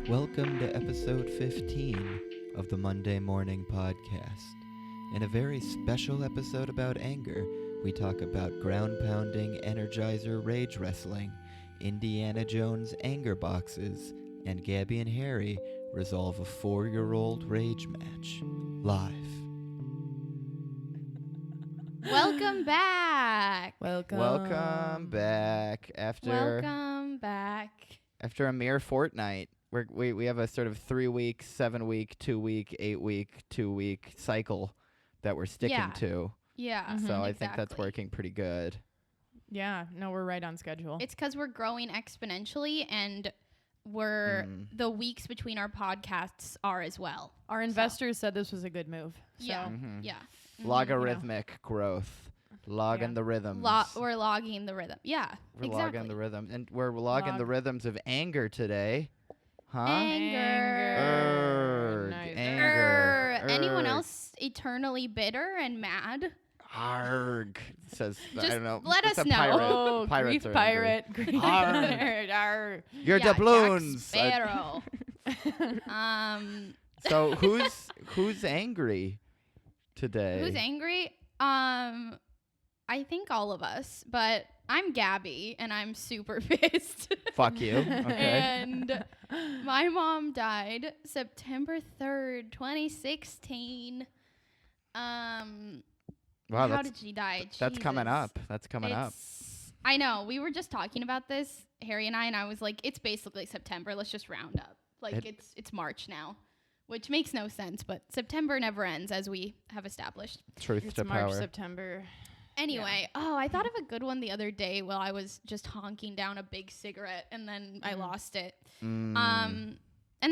Welcome to episode 15 of the Monday Mourning podcast. In a very special episode about anger, we talk about ground-pounding Energizer rage wrestling, Indiana Jones anger boxes, and Gabby and Harry resolve a 4-year-old rage match. Live. Welcome back. Welcome back. Welcome back. After a mere fortnight, we have a sort of 3-week, 7-week, 2-week, 8-week, 2-week cycle that we're sticking to. Yeah. So I think that's working pretty good. Yeah, no, we're right on schedule. It's because we're growing exponentially, and the weeks between our podcasts are as well. Our investors said this was a good move. So. Yeah. Logarithmic growth. Logging the rhythms. We're logging the rhythm. Yeah, we're logging the rhythm. And we're logging the rhythms of anger today. Huh? Anger. Nice. Anger. Anyone else eternally bitter and mad? Arg. Says, I don't know. Let us a know. Pirate. Oh, Pirates grief are pirate. Grief Arg. Arg. You're doubloons. Jack Sparrow. So who's angry today? Who's angry? I think all of us, but I'm Gabby, and I'm super pissed. Fuck you. Okay. And my mom died September 3rd, 2016. Wow, how did she die? That's coming Jesus. up. That's coming up. I know. We were just talking about this, Harry and I was like, it's basically September. Let's just round up. Like, it's March now, which makes no sense, but September never ends, as we have established. Truth to March, power. September. Anyway, I thought of a good one the other day while I was just honking down a big cigarette, and then I lost it. And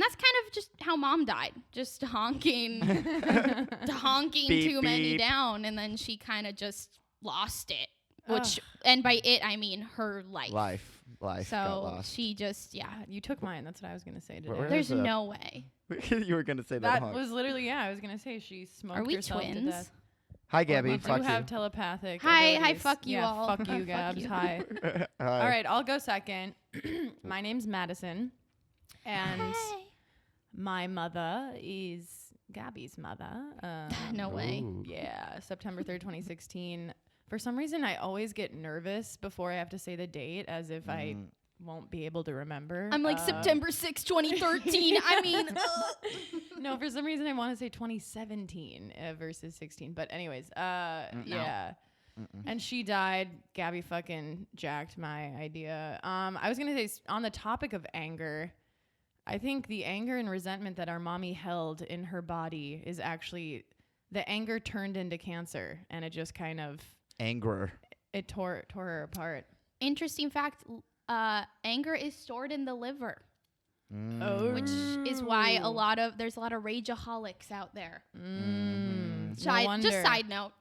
that's kind of just how Mom died, just honking Beep, too many beep. down, and then she kind of just lost it. Which, and by it I mean her life. Life got So lost. she just, You took mine. That's what I was going to say today. Where There's is it? no way. You were gonna say that. That honk. was literally, I was going to say she smoked Are we herself to twins? death. Hi, Gabby. You Fuck have you. telepathic Hi, abilities. fuck you yeah, all. Fuck you, Fuck Gabs. you. Hi. Hi. All right, I'll go second. My name's Madison, and Hey. my mother is Gabby's mother. No way. Ooh. Yeah, September 3rd, 2016. For some reason, I always get nervous before I have to say the date, as if I won't be able to remember. I'm like September 6, 2013. I mean, No, for some reason I want to say 2017 versus 16. But anyways, yeah. And she died. Gabby fucking jacked my idea. I was going to say, on the topic of anger, I think the anger and resentment that our mommy held in her body is actually, the anger turned into cancer, and it just kind of, Anger. it tore her apart. interesting fact, anger is stored in the liver, Oh. which is why there's a lot of rageaholics out there. No Just wonder. side note.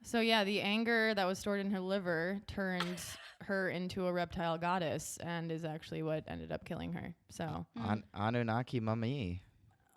So yeah, the anger that was stored in her liver turned her into a reptile goddess, and is actually what ended up killing her. So Anunnaki mummy.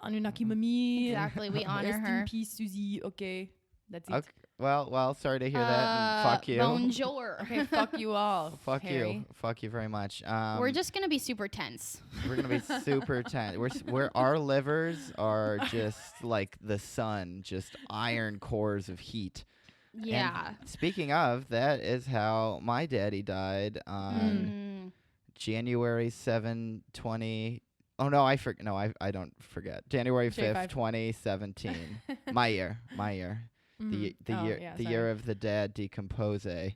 Anunnaki mami. Exactly, we honor Rest her. in peace, Susie. Okay, that's it. Okay. Well, sorry to hear that. And fuck you. Bonjour. Okay, fuck you all. Fuck Harry. you. Fuck you very much. We're just gonna be super tense. We're gonna be super tense. We're our livers are just like the sun, just iron cores of heat. Yeah. And speaking of, that is how my daddy died on January 7, 20. Oh no, I don't forget. January 5th, 2017. my year. The year of the dad decompose. And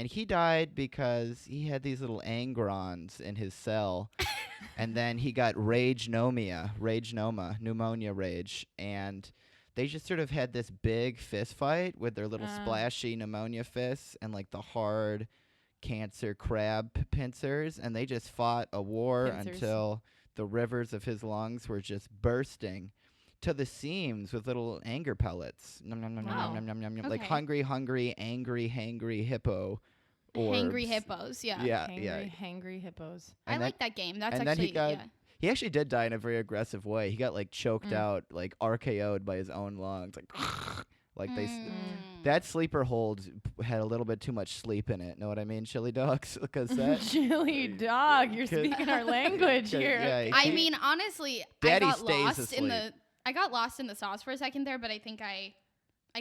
he died because he had these little angrons in his cell, and then he got pneumonia rage, and they just sort of had this big fist fight with their little splashy pneumonia fists and like the hard cancer crab pincers, and they just fought a war until the rivers of his lungs were just bursting to the seams with little anger pellets. Nom, nom, nom, nom, nom, nom, nom, nom. Like hungry, angry, hangry hippo. Hangry hippos, yeah. Hangry hippos. I like that game. That's and actually, then he actually did die in a very aggressive way. He got like choked out, like RKO'd by his own lungs. Like Like that sleeper hold had a little bit too much sleep in it. Know what I mean, chili dogs? Because that chili dog, you're speaking our language here. Yeah, I mean, honestly, Daddy I got stays lost asleep. I got lost in the sauce for a second there, but I think I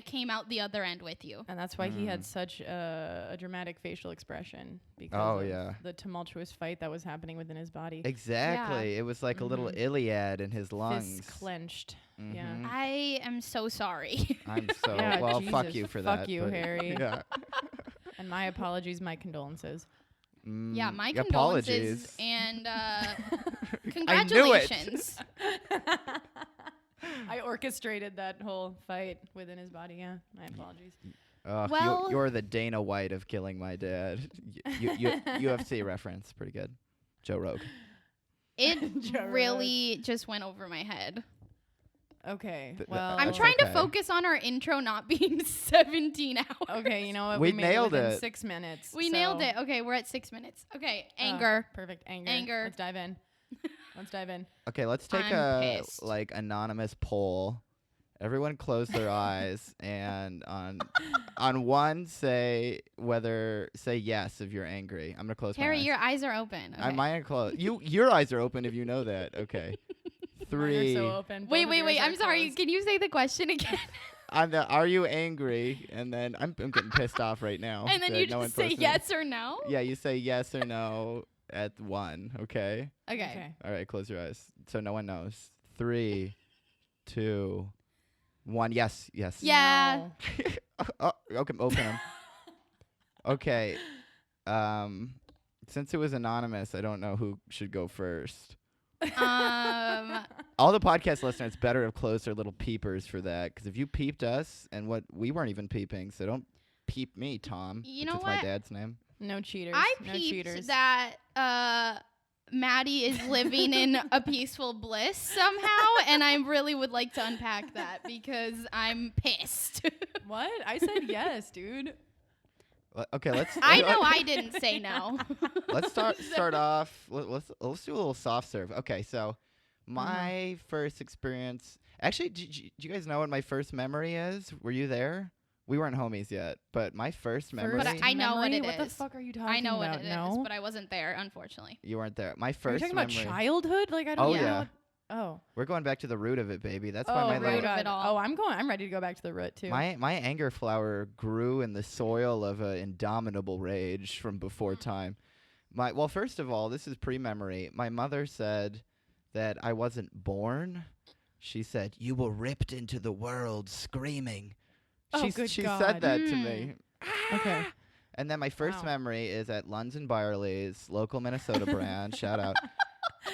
came out the other end with you. And that's why he had such a dramatic facial expression because of the tumultuous fight that was happening within his body. Exactly. Yeah. It was like a little Iliad in his lungs. Fists clenched. Yeah. I am so sorry. I'm so well. Jesus, fuck you for that. Fuck you, Harry. Yeah. And my apologies, my condolences. Yeah, my apologies. condolences and congratulations. I orchestrated that whole fight within his body. Yeah, my apologies. Well, you're the Dana White of killing my dad. UFC reference, pretty good. Joe Rogan. It really just went over my head. Okay, well, I'm trying to focus on our intro not being 17 hours. Okay, you know what? We made nailed it. it. 6 minutes. We nailed it. Okay, we're at 6 minutes. Okay, anger. Perfect. Anger. Let's dive in. Okay, let's take I'm a pissed. anonymous poll. Everyone close their eyes and on one say yes if you're angry. I'm gonna close Harry, my eyes. your eyes are open. Okay. Mine are closed. Your eyes are open if you know that. Okay. 3. Mine are so open. Wait. I'm sorry. Can you say the question again? Are you angry? And then I'm getting pissed off right now. And then you just say yes or no? Yeah, you say yes or no at 1, okay? Okay. All right, close your eyes. So no one knows. 3, 2, 1. Yes. Yeah. Okay, open them. Okay. Since it was anonymous, I don't know who should go first. All the podcast listeners better have closed their little peepers for that, because if you peeped us and we weren't even peeping, so don't peep me, Tom. You know what? what? My dad's name. No cheaters. I no peeped cheaters. that Maddie is living in a peaceful bliss somehow, and I really would like to unpack that because I'm pissed. What? I said yes, dude. Okay, let's. I know I didn't say no. Let's start off. Let's do a little soft serve. Okay, so my first experience. Actually, do you guys know what my first memory is? Were you there? We weren't homies yet, but my first memory. But I know what it is. What the fuck are you talking about? I know what it is, but I wasn't there, unfortunately. You weren't there. My first. Are you talking memory. about childhood? Like I don't know. Yeah. Oh. We're going back to the root of it, baby. That's why my root of it all. Oh, I'm ready to go back to the root too. My anger flower grew in the soil of an indomitable rage from before time. Well, first of all, this is pre-memory. My mother said that I wasn't born. She said, "You were ripped into the world screaming." Oh, she God. said that to me. Okay. And then my first memory is at Lunds and Byerly's, local Minnesota brand. Shout out.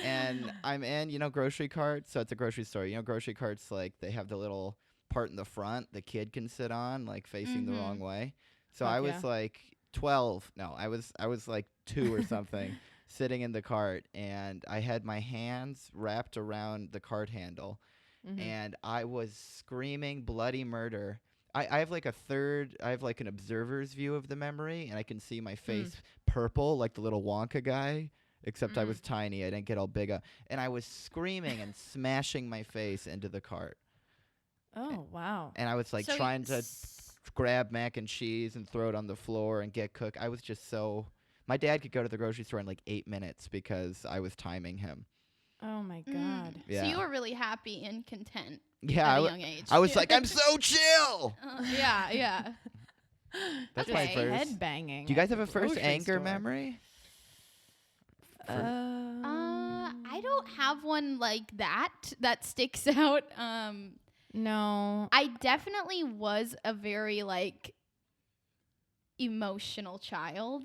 And I'm in, grocery carts. So it's a grocery store. Grocery carts, like, they have the little part in the front the kid can sit on, like, facing the wrong way. So I was like 12. No, I was like 2 or something, sitting in the cart, and I had my hands wrapped around the cart handle, and I was screaming bloody murder. I have like an observer's view of the memory, and I can see my face purple like the little Wonka guy, except I was tiny. I didn't get all big up. And I was screaming and smashing my face into the cart. Oh, wow. And I was like trying to grab mac and cheese and throw it on the floor and get cooked. I was just so... My dad could go to the grocery store in like 8 minutes because I was timing him. Oh, my God. Yeah. So you were really happy and content at a young age. I was like, I'm so chill! Yeah. That's Okay. my first... Head banging. Do you guys have a first grocery anger store. memory? I don't have one like that sticks out. No. I definitely was a very emotional child.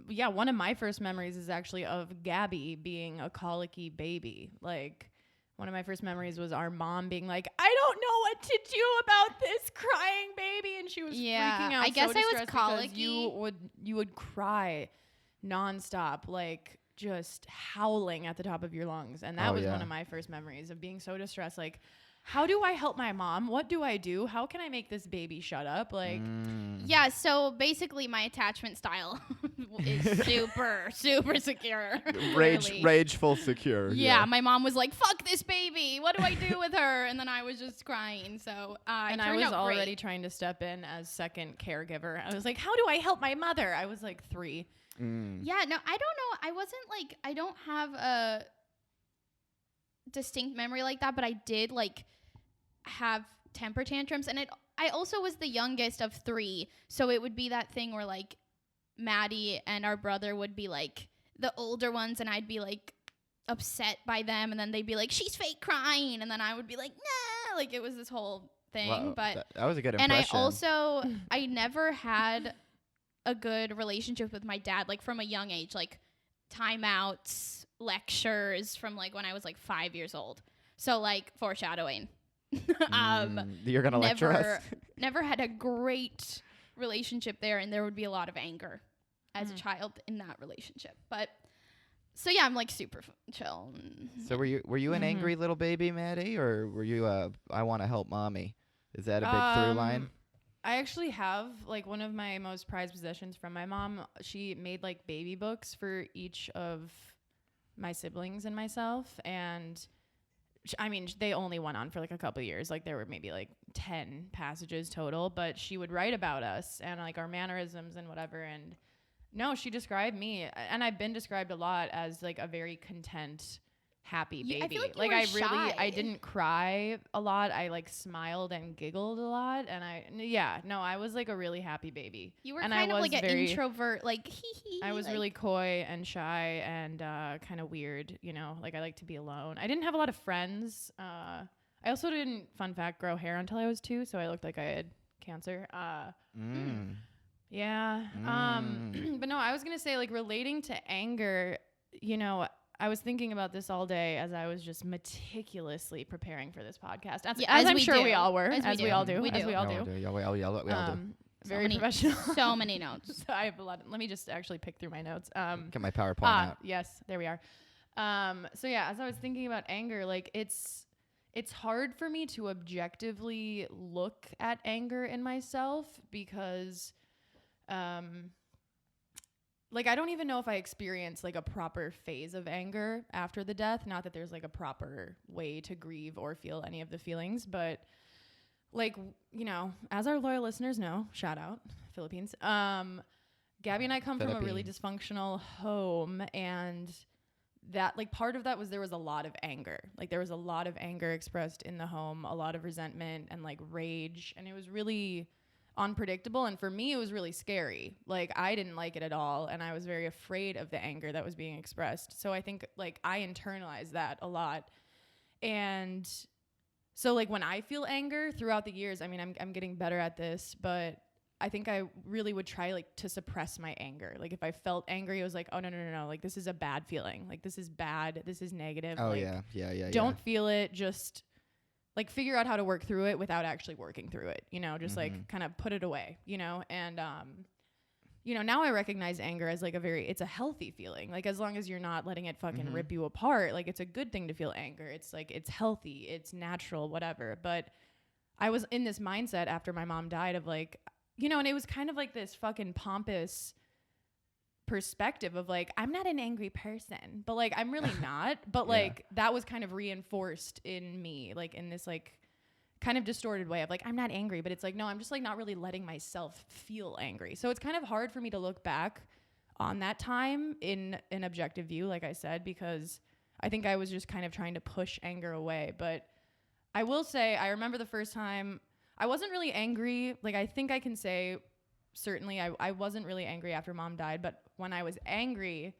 Yeah, one of my first memories is actually of Gabby being a colicky baby. Like, one of my first memories was our mom being like, I don't know what to do about this crying baby. And she was freaking out. I guess so I was distressed colicky. because you would cry nonstop, like just howling at the top of your lungs. And that was one of my first memories of being so distressed. Like, how do I help my mom? What do I do? How can I make this baby shut up? Like, yeah. So basically, my attachment style is super secure. Rageful secure. Yeah, my mom was like, "Fuck this baby. What do I do with her?" And then I was just crying. So and I was already trying to step in as second caregiver. I was like, "How do I help my mother?" I was like 3. Yeah, no, I don't know. I wasn't like, I don't have a distinct memory like that, but I did like have temper tantrums, and I also was the youngest of 3, so it would be that thing where like Maddie and our brother would be like the older ones, and I'd be like upset by them, and then they'd be like, she's fake crying, and then I would be like, nah, like it was this whole thing. Wow, but that was a good impression. And I never had a good relationship with my dad, like from a young age, like timeouts, lectures from like when I was like 5 years old. So like foreshadowing. You're gonna lecture us. Never had a great relationship there, and there would be a lot of anger as a child in that relationship. But so yeah, I'm like super chill. So were you an angry little baby, Maddie, or were you I want to help mommy? Is that a big through line? I actually have like one of my most prized possessions from my mom. She made like baby books for each of my siblings and myself, and I mean, they only went on for like a couple of years. Like there were maybe like 10 passages total, but she would write about us and like our mannerisms and whatever. And no, she described me, and I've been described a lot as like a very content, happy baby. I feel like like you were I shy. I didn't cry a lot. I like smiled and giggled a lot, and I was like a really happy baby. You were and kind of like an introvert, like I was really coy and shy and kind of weird, you know, like I like to be alone. I didn't have a lot of friends. I also didn't, fun fact, grow hair until I was 2, so I looked like I had cancer. Yeah. But no, I was gonna say like relating to anger, you know, I was thinking about this all day as I was just meticulously preparing for this podcast. As I'm sure we all were, as we all do. Very professional. So many notes. So I have a lot. Let me just actually pick through my notes. Get my PowerPoint out. Yes, there we are. So yeah, as I was thinking about anger, like it's hard for me to objectively look at anger in myself because like I don't even know if I experience like a proper phase of anger after the death. Not that there's like a proper way to grieve or feel any of the feelings, but like, you know, as our loyal listeners know, shout out Philippines. Gabby and I come from a really dysfunctional home, and that like part of that was there was a lot of anger. Like there was a lot of anger expressed in the home, a lot of resentment and like rage, and it was really unpredictable, and for me it was really scary. Like I didn't like it at all, and I was very afraid of the anger that was being expressed. So I think like I internalized that a lot. And so like when I feel anger throughout the years, I mean I'm getting better at this, but I think I really would try like to suppress my anger. Like if I felt angry, it was like, oh no, like this is a bad feeling, like this is bad, this is negative. Oh like, yeah don't feel it, just like figure out how to work through it without actually working through it, you know, just like kind of put it away, you know. And you know, now I recognize anger as like it's a healthy feeling. Like as long as you're not letting it fucking rip you apart, like it's a good thing to feel anger. It's like it's healthy, it's natural, whatever. But I was in this mindset after my mom died of like, you know, and it was kind of like this fucking pompous perspective of like, I'm not an angry person, but like I'm really not. But like that was kind of reinforced in me, like in this like kind of distorted way of like, I'm not angry, but it's like, no, I'm just like not really letting myself feel angry. So it's kind of hard for me to look back on that time in an objective view, like I said, because I think I was just kind of trying to push anger away. But I will say, I remember the first time I wasn't really angry. Like I think I can say certainly I wasn't really angry after mom died, but when I was angry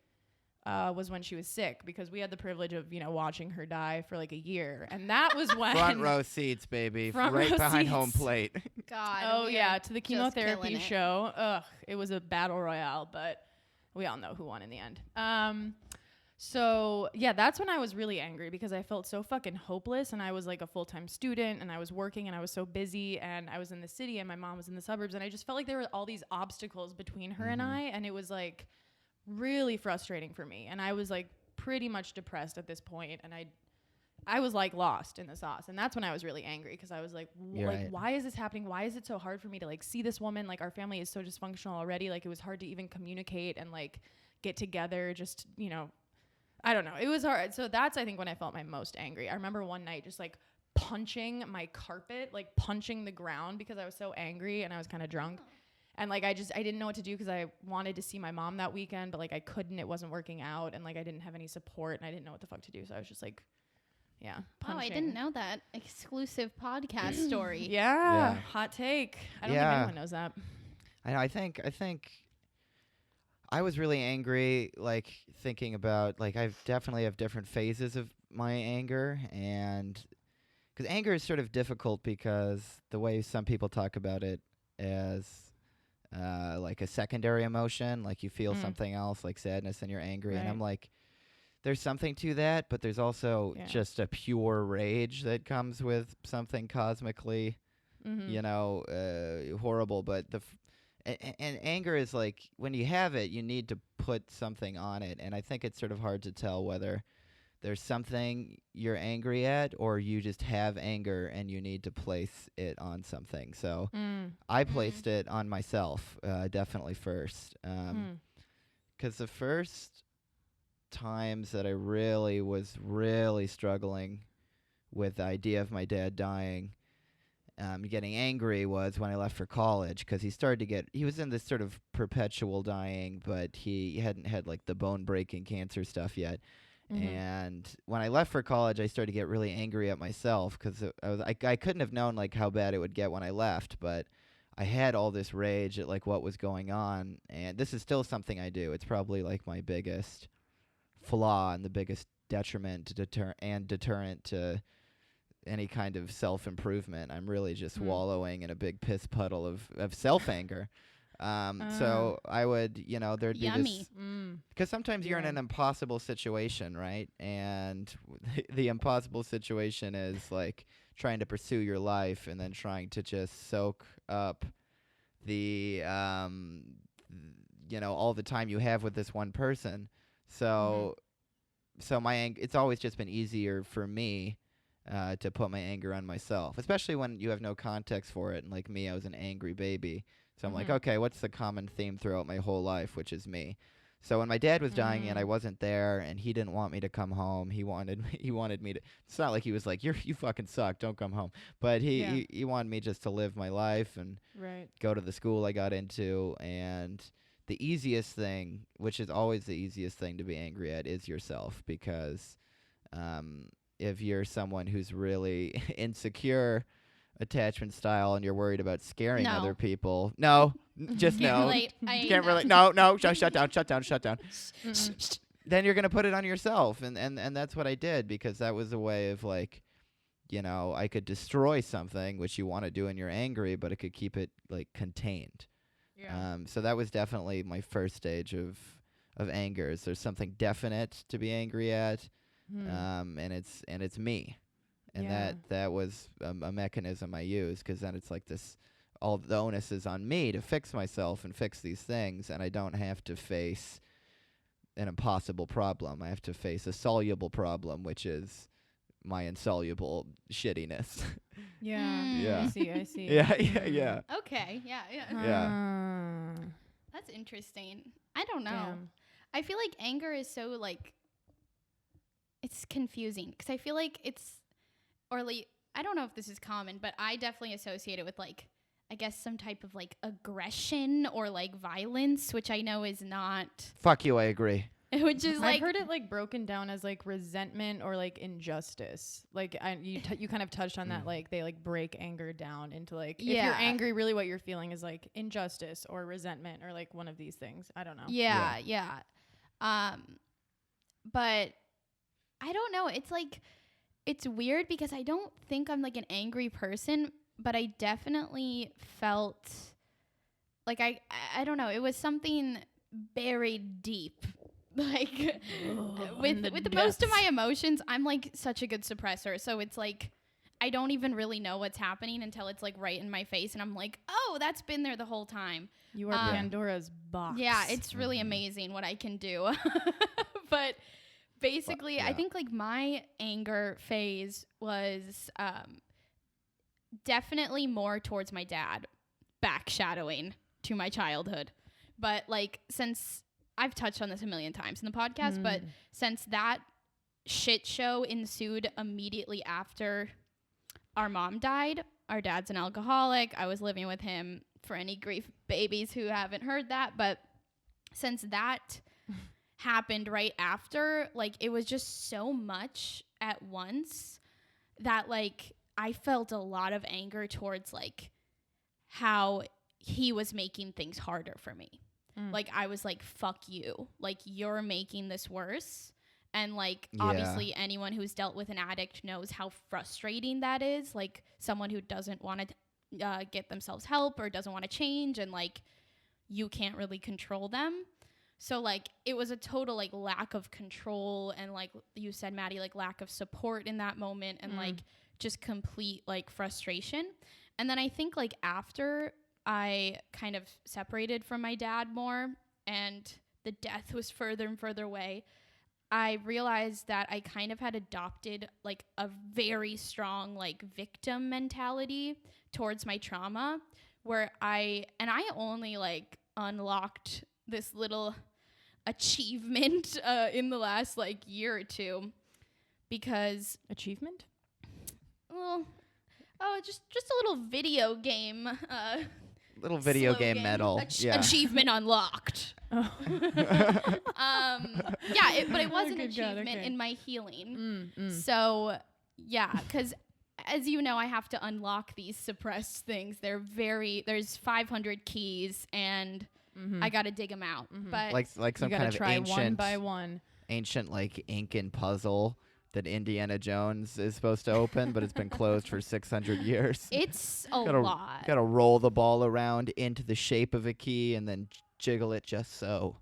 was when she was sick, because we had the privilege of, you know, watching her die for like a year. And that was when front row seats, baby. Right behind home plate. God. Oh yeah, to the chemotherapy show. Ugh, it was a battle royale, but we all know who won in the end. So yeah, that's when I was really angry, because I felt so fucking hopeless, and I was like a full-time student, and I was working, and I was so busy, and I was in the city and my mom was in the suburbs, and I just felt like there were all these obstacles between her and I, and it was like really frustrating for me. And I was like pretty much depressed at this point, and I was like lost in the sauce. And that's when I was really angry because I was like, Right. why is this happening? Why is it so hard for me to like see this woman? Like our family is so dysfunctional already. Like it was hard to even communicate and like get together. Just, you know, I don't know. It was hard. So that's, I think, when I felt my most angry. I remember one night just like punching my carpet, like punching the ground because I was so angry and I was kind of drunk. And like I didn't know what to do because I wanted to see my mom that weekend, but like I couldn't. It wasn't working out, and like I didn't have any support, and I didn't know what the fuck to do. So I was just like, punching. Oh, I didn't know that exclusive podcast story. Yeah, hot take. I don't think anyone knows that. I know. I think I was really angry, like thinking about like I've definitely have different phases of my anger, and because anger is sort of difficult because the way some people talk about it as like a secondary emotion, like you feel something else, like sadness, and you're angry. Right. And I'm like, there's something to that, but there's also just a pure rage that comes with something cosmically, you know, horrible. But and anger is like when you have it, you need to put something on it, and I think it's sort of hard to tell whether there's something you're angry at or you just have anger and you need to place it on something. So I placed it on myself, definitely first. 'Cause the first times that I really was struggling with the idea of my dad dying, getting angry, was when I left for college, because he was in this sort of perpetual dying, but he hadn't had like the bone-breaking cancer stuff yet. And when I left for college, I started to get really angry at myself because I couldn't have known like how bad it would get when I left, but I had all this rage at like what was going on, and this is still something I do. It's probably like my biggest flaw and the biggest detriment to deterrent to any kind of self-improvement. I'm really just wallowing in a big piss puddle of self-anger. So I would, you know, there'd be this, because sometimes you're in an impossible situation, right? And the impossible situation is like trying to pursue your life and then trying to just soak up the, you know, all the time you have with this one person. So, it's always just been easier for me to put my anger on myself, especially when you have no context for it. And like me, I was an angry baby. So I'm like, okay, what's the common theme throughout my whole life, which is me. So when my dad was dying and I wasn't there and he didn't want me to come home, he wanted me to, it's not like he was like, you fucking suck, don't come home. But he wanted me just to live my life and go to the school I got into. And the easiest thing, which is always the easiest thing to be angry at, is yourself, because if you're someone who's really insecure attachment style and you're worried about scaring other people, just no. Can't relate. No, shut down. Then you're gonna put it on yourself, and that's what I did, because that was a way of like, you know, I could destroy something, which you want to do when you're angry, but it could keep it like contained. So that was definitely my first stage of anger. Is there's something definite to be angry at, and it's me. And that was a mechanism I used, because then it's like this, all the onus is on me to fix myself and fix these things, and I don't have to face an impossible problem. I have to face a soluble problem, which is my insoluble shittiness. I see. Yeah. Okay, yeah. That's interesting. I don't know. Damn. I feel like anger is so like, it's confusing, because I feel like it's, or like, I don't know if this is common, but I definitely associate it with like, I guess some type of like aggression or like violence, which I know is not. Fuck you, I agree. Which is like, I've heard it like broken down as like resentment or like injustice. Like you kind of touched on that, like they like break anger down into like, if you're angry, really what you're feeling is like injustice or resentment or like one of these things. I don't know. Yeah. But I don't know. It's like, it's weird because I don't think I'm like an angry person, but I definitely felt like I don't know. It was something buried deep. Like with the most of my emotions, I'm like such a good suppressor. So it's like I don't even really know what's happening until it's like right in my face, and I'm like, oh, that's been there the whole time. You are Pandora's box. Yeah, it's really amazing what I can do. But basically, I think like my anger phase was definitely more towards my dad, backshadowing to my childhood. But like, since I've touched on this a million times in the podcast, but since that shit show ensued immediately after our mom died, our dad's an alcoholic. I was living with him, for any grief babies who haven't heard that. But since that happened right after, like, it was just so much at once that like I felt a lot of anger towards like how he was making things harder for me. Like, I was like, fuck you. Like, you're making this worse. And like, obviously anyone who's dealt with an addict knows how frustrating that is. Like, someone who doesn't want to get themselves help or doesn't want to change, and like, you can't really control them. So like, it was a total like lack of control, and like you said, Maddie, like lack of support in that moment, and like just complete like frustration. And then I think like after I kind of separated from my dad more and the death was further and further away, I realized that I kind of had adopted like a very strong like victim mentality towards my trauma, where I only like unlocked this little achievement in the last like year or two, because achievement? Well, just a little video game. Little video game medal. Achievement unlocked. Oh. But it was an achievement in my healing. So yeah, because as you know, I have to unlock these suppressed things. There's 500 keys, and I got to dig them out. But like some kind of ancient, one by one, ancient like Incan puzzle that Indiana Jones is supposed to open, but it's been closed for 600 years. It's a lot. Gotta roll the ball around into the shape of a key and then jiggle it just so.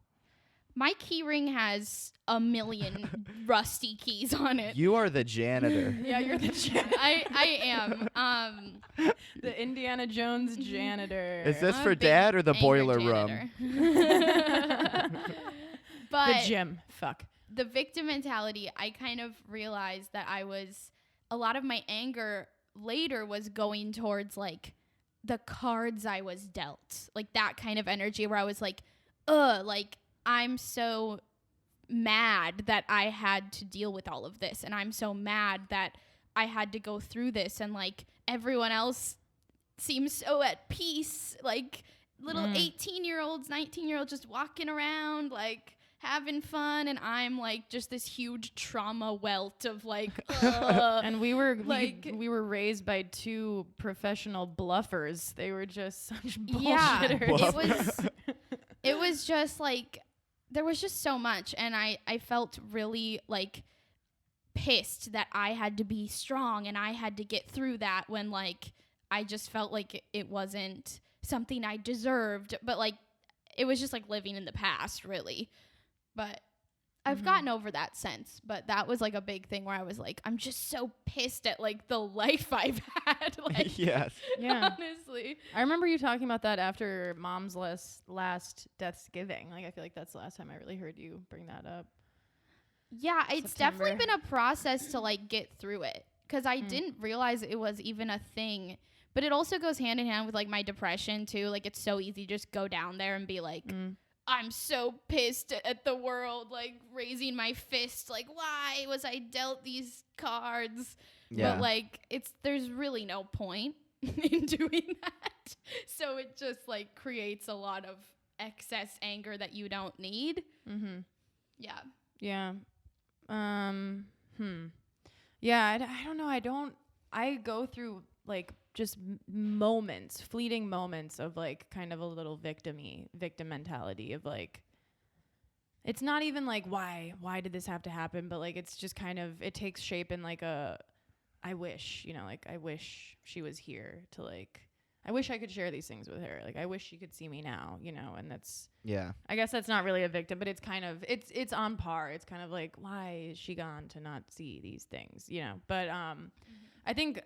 My key ring has 1 million rusty keys on it. You are the janitor. Yeah, you're the janitor. I am. The Indiana Jones janitor. Is this for Dad or the boiler room? But the gym. Fuck. The victim mentality, I kind of realized that a lot of my anger later was going towards like the cards I was dealt, like that kind of energy where I was like, like I'm so mad that I had to deal with all of this, and I'm so mad that I had to go through this, and like everyone else seems so at peace, like little 18-year-olds, 19-year-olds just walking around like having fun, and I'm like just this huge trauma welt of like and we were raised by two professional bluffers. They were just such bullshitters. It was just like there was just so much, and I felt really like pissed that I had to be strong and I had to get through that, when like I just felt like it wasn't something I deserved, but like it was just like living in the past, really. But I've gotten over that since. But that was like a big thing where I was like, I'm just so pissed at like the life I've had. Like, yes. Yeah. Honestly. I remember you talking about that after Mom's last Deathsgiving. Like, I feel like that's the last time I really heard you bring that up. Yeah, it's definitely been a process to like get through it, because I didn't realize it was even a thing. But it also goes hand in hand with like my depression too. Like, it's so easy to just go down there and be like, I'm so pissed at the world, like raising my fist, like, why was I dealt these cards? Yeah. But like, there's really no point in doing that. So it just like creates a lot of excess anger that you don't need. Yeah. Yeah. Yeah, I don't know. I go through like just fleeting moments of like kind of a little victim mentality of like, it's not even like why did this have to happen, but like it's just kind of, it takes shape in like I wish she was here to like, I wish I could share these things with her. Like, I wish she could see me now, and that's, yeah, I guess that's not really a victim, but it's kind of, it's on par. It's kind of like, why is she gone to not see these things, but I think,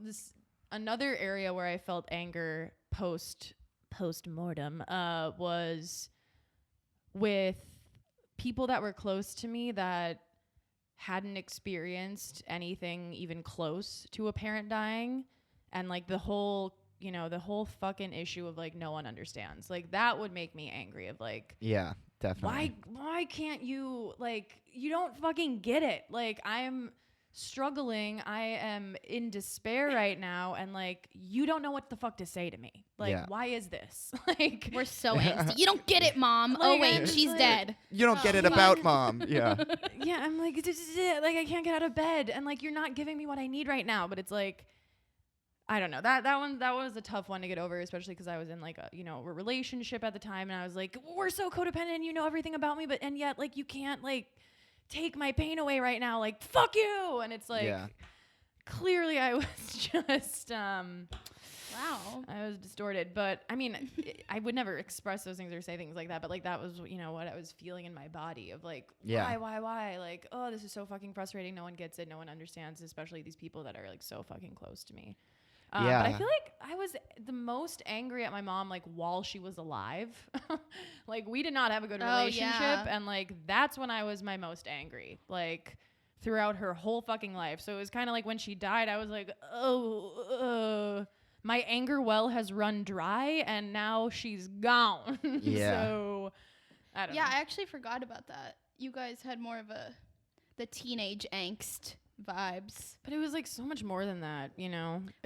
this another area where I felt anger post-mortem was with people that were close to me that hadn't experienced anything even close to a parent dying, and like the whole fucking issue of like no one understands, like that would make me angry of like, yeah, definitely. Why can't you, like, you don't fucking get it. Like, I'm struggling. I am in despair right now. And like, you don't know what the fuck to say to me. Like, why is this? Like, we're so angsty. You don't get it, Mom. Like, oh wait, she's like, dead. You don't get it about Mom. Yeah. Yeah. I'm like, I can't get out of bed. And like, you're not giving me what I need right now. But it's like, I don't know. That was a tough one to get over, especially because I was in like a relationship at the time, and I was like, we're so codependent, you know everything about me, and yet like you can't like take my pain away right now, like fuck you. And it's like, clearly I was just wow, I was distorted. But I mean, I would never express those things or say things like that, but like that was what I was feeling in my body of like, why, like, oh, this is so fucking frustrating, no one gets it, no one understands, especially these people that are like so fucking close to me. But I feel like I was the most angry at my mom like while she was alive. Like we did not have a good relationship, and like that's when I was my most angry, like throughout her whole fucking life. So it was kind of like when she died, I was like, my anger well has run dry, and now she's gone. Yeah. So I don't know. Yeah, I actually forgot about that. You guys had more of the teenage angst vibes, but it was like so much more than that, It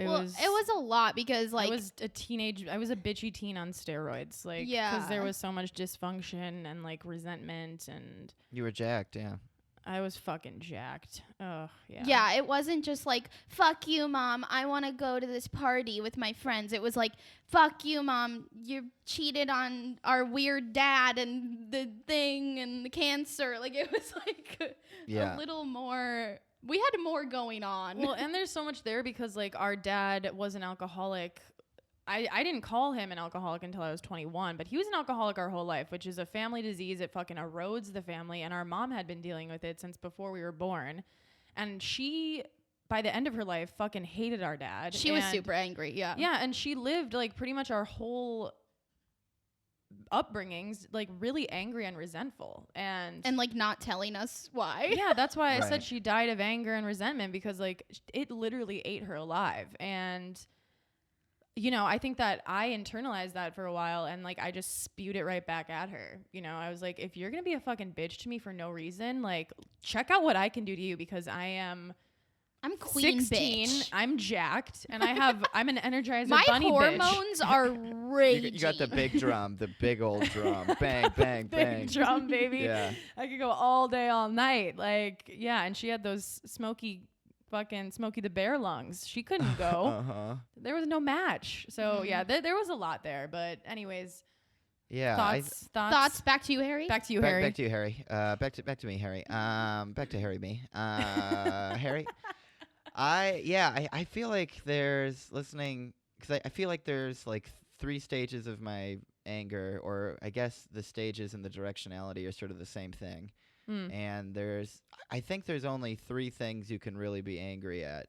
was a lot because like I was a bitchy teen on steroids, like because there was so much dysfunction and like resentment, and you were jacked. Yeah, I was fucking jacked. Oh yeah. Yeah, it wasn't just like fuck you, Mom, I want to go to this party with my friends. It was like fuck you, Mom, you cheated on our weird dad and the thing and the cancer. Like it was like a little more. We had more going on. Well, and there's so much there because like our dad was an alcoholic. I didn't call him an alcoholic until I was 21, but he was an alcoholic our whole life, which is a family disease. It fucking erodes the family, and our mom had been dealing with it since before we were born. And she, by the end of her life, fucking hated our dad. She was super angry, yeah. Yeah, and she lived like pretty much our whole upbringings like really angry and resentful, and like not telling us why. Yeah, that's why I said she died of anger and resentment, because like it literally ate her alive. And I think that I internalized that for a while, and like I just spewed it right back at her. I was like, if you're gonna be a fucking bitch to me for no reason, like check out what I can do to you, because I'm queen 16, bitch. I'm jacked, and I'm an Energizer bunny bitch. My hormones are raging. You got the big drum, the big old drum. Bang, bang, bang. Big drum, baby. Yeah. I could go all day, all night. Like, yeah, and she had those Smokey the Bear lungs. She couldn't go. Uh-huh. There was no match. So, yeah, there was a lot there. But anyways, yeah. Thoughts? Back to you, Harry? Back to you, Harry. Back to you, Harry. Back to me, Harry. Back to Harry, me. Harry. I feel like there's because I feel like there's like 3 stages of my anger, or I guess the stages and the directionality are sort of the same thing. And I think there's only 3 things you can really be angry at,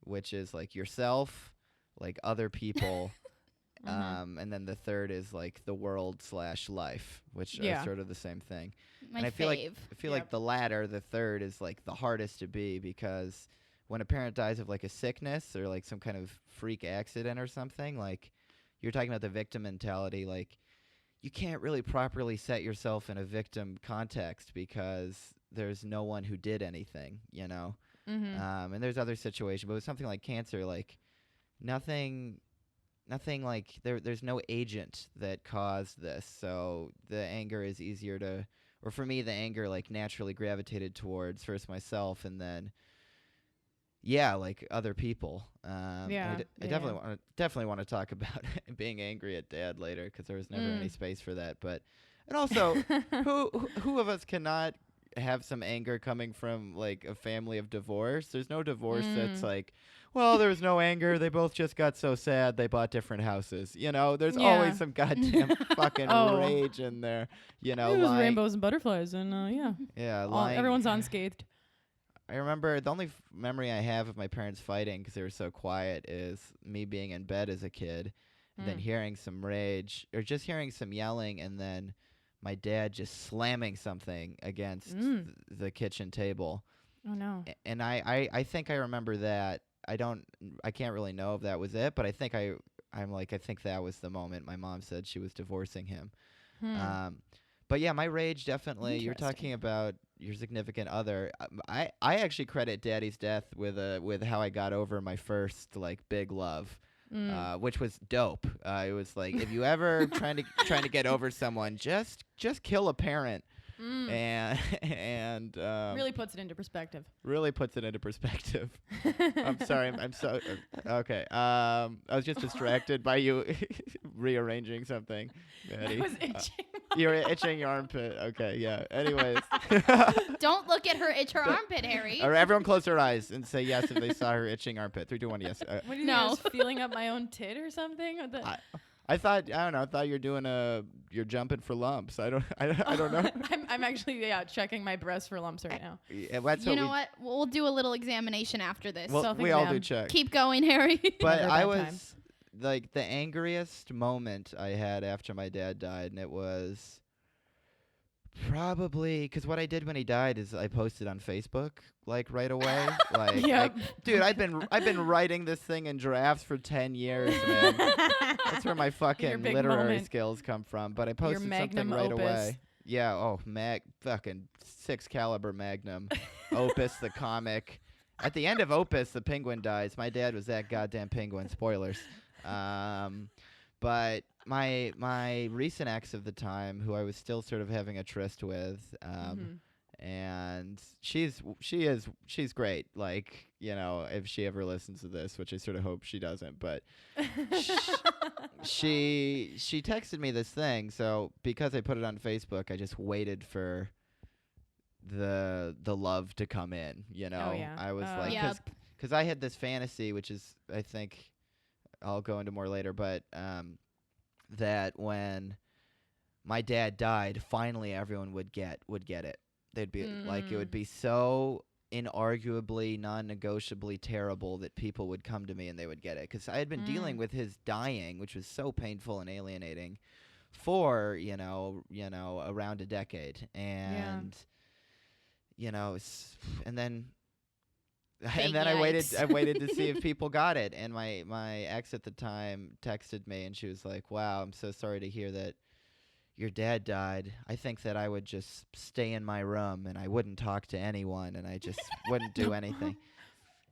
which is like yourself, like other people, and then the third is like the world/life, which are sort of the same thing. My and I feel fave. like the latter, the third, is like the hardest to be, because when a parent dies of like a sickness or like some kind of freak accident or something, like you're talking about the victim mentality, like you can't really properly set yourself in a victim context because there's no one who did anything, and there's other situations, but with something like cancer, like nothing like there's no agent that caused this. So the anger is easier or for me, the anger like naturally gravitated towards first myself and then like other people. I definitely want to talk about being angry at Dad later, because there was never any space for that. But and also, who of us cannot have some anger coming from like a family of divorce? There's no divorce that's like, well, there was no anger. They both just got so sad they bought different houses. There's always some goddamn fucking rage in there. It was rainbows and butterflies, and everyone's unscathed. I remember the only memory I have of my parents fighting, because they were so quiet, is me being in bed as a kid and then hearing some rage, or just hearing some yelling, and then my dad just slamming something against the kitchen table. Oh no. And I think I remember that. I can't really know if that was it, but I think I think that was the moment my mom said she was divorcing him. But yeah, my rage definitely. You're talking about your significant other. I actually credit Daddy's death with how I got over my first like big love, which was dope. It was like, if you ever trying to get over someone, just kill a parent. And really puts it into perspective. Really puts it into perspective. I'm sorry. I'm so okay. I was just distracted by you rearranging something. Maddie. I was itching. You're itching your armpit. Okay, yeah. Anyways. Don't look at her itch her armpit, Harry. All right, everyone close their eyes and say yes if they saw her itching armpit. 3, 2, 1, yes. What do you think? I was feeling up my own tit or something? I don't know. I thought you're jumping for lumps. I don't know. I'm actually checking my breast for lumps right now. Yeah, you know what? We'll do a little examination after this. Well, we all do check. Keep going, Harry. But I was like the angriest moment I had after my dad died, and it was probably because what I did when he died is I posted on Facebook like right away. like, dude, I've been writing this thing in drafts for 10 years, man. That's where my fucking literary skills come from. But I posted something right away. Yeah. Oh, fucking 6 caliber Magnum, Opus the comic. At the end of Opus, the penguin dies. My dad was that goddamn penguin. Spoilers. But my recent ex of the time, who I was still sort of having a tryst with, and she's great. Like, you know, if she ever listens to this, which I sort of hope she doesn't, but she texted me this thing. So because I put it on Facebook, I just waited for the love to come in. You know, I was like, because I had this fantasy, which is, I think I'll go into more later, but that when my dad died, finally everyone would get it. They'd be like, it would be so inarguably, non-negotiably terrible that people would come to me and they would get it. Because I had been dealing with his dying, which was so painful and alienating, for you know around a decade, and and then I waited to see if people got it. And my ex at the time texted me, and she was like, "Wow, I'm so sorry to hear that your dad died. I think that I would just stay in my room and I wouldn't talk to anyone and I just wouldn't do anything."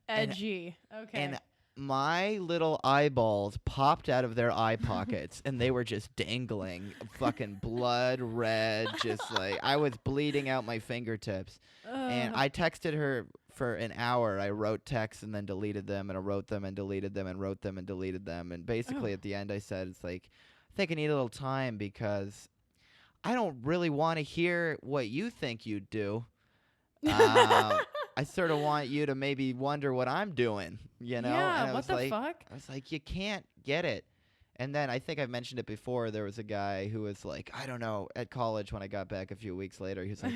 Edgy. Okay. And my little eyeballs popped out of their eye pockets and they were just dangling, fucking blood red, just like I was bleeding out my fingertips. And I texted her for an hour. I wrote texts and then deleted them, and I wrote them and deleted them and wrote them and deleted them. And basically at the end I said, it's like, I think I need a little time because I don't really want to hear what you think you'd do. I sort of want you to maybe wonder what I'm doing, you know? Yeah, and what the fuck? I was like, you can't get it. And then I think I've mentioned it before. There was a guy who was like, I don't know, at college when I got back a few weeks later, he was like,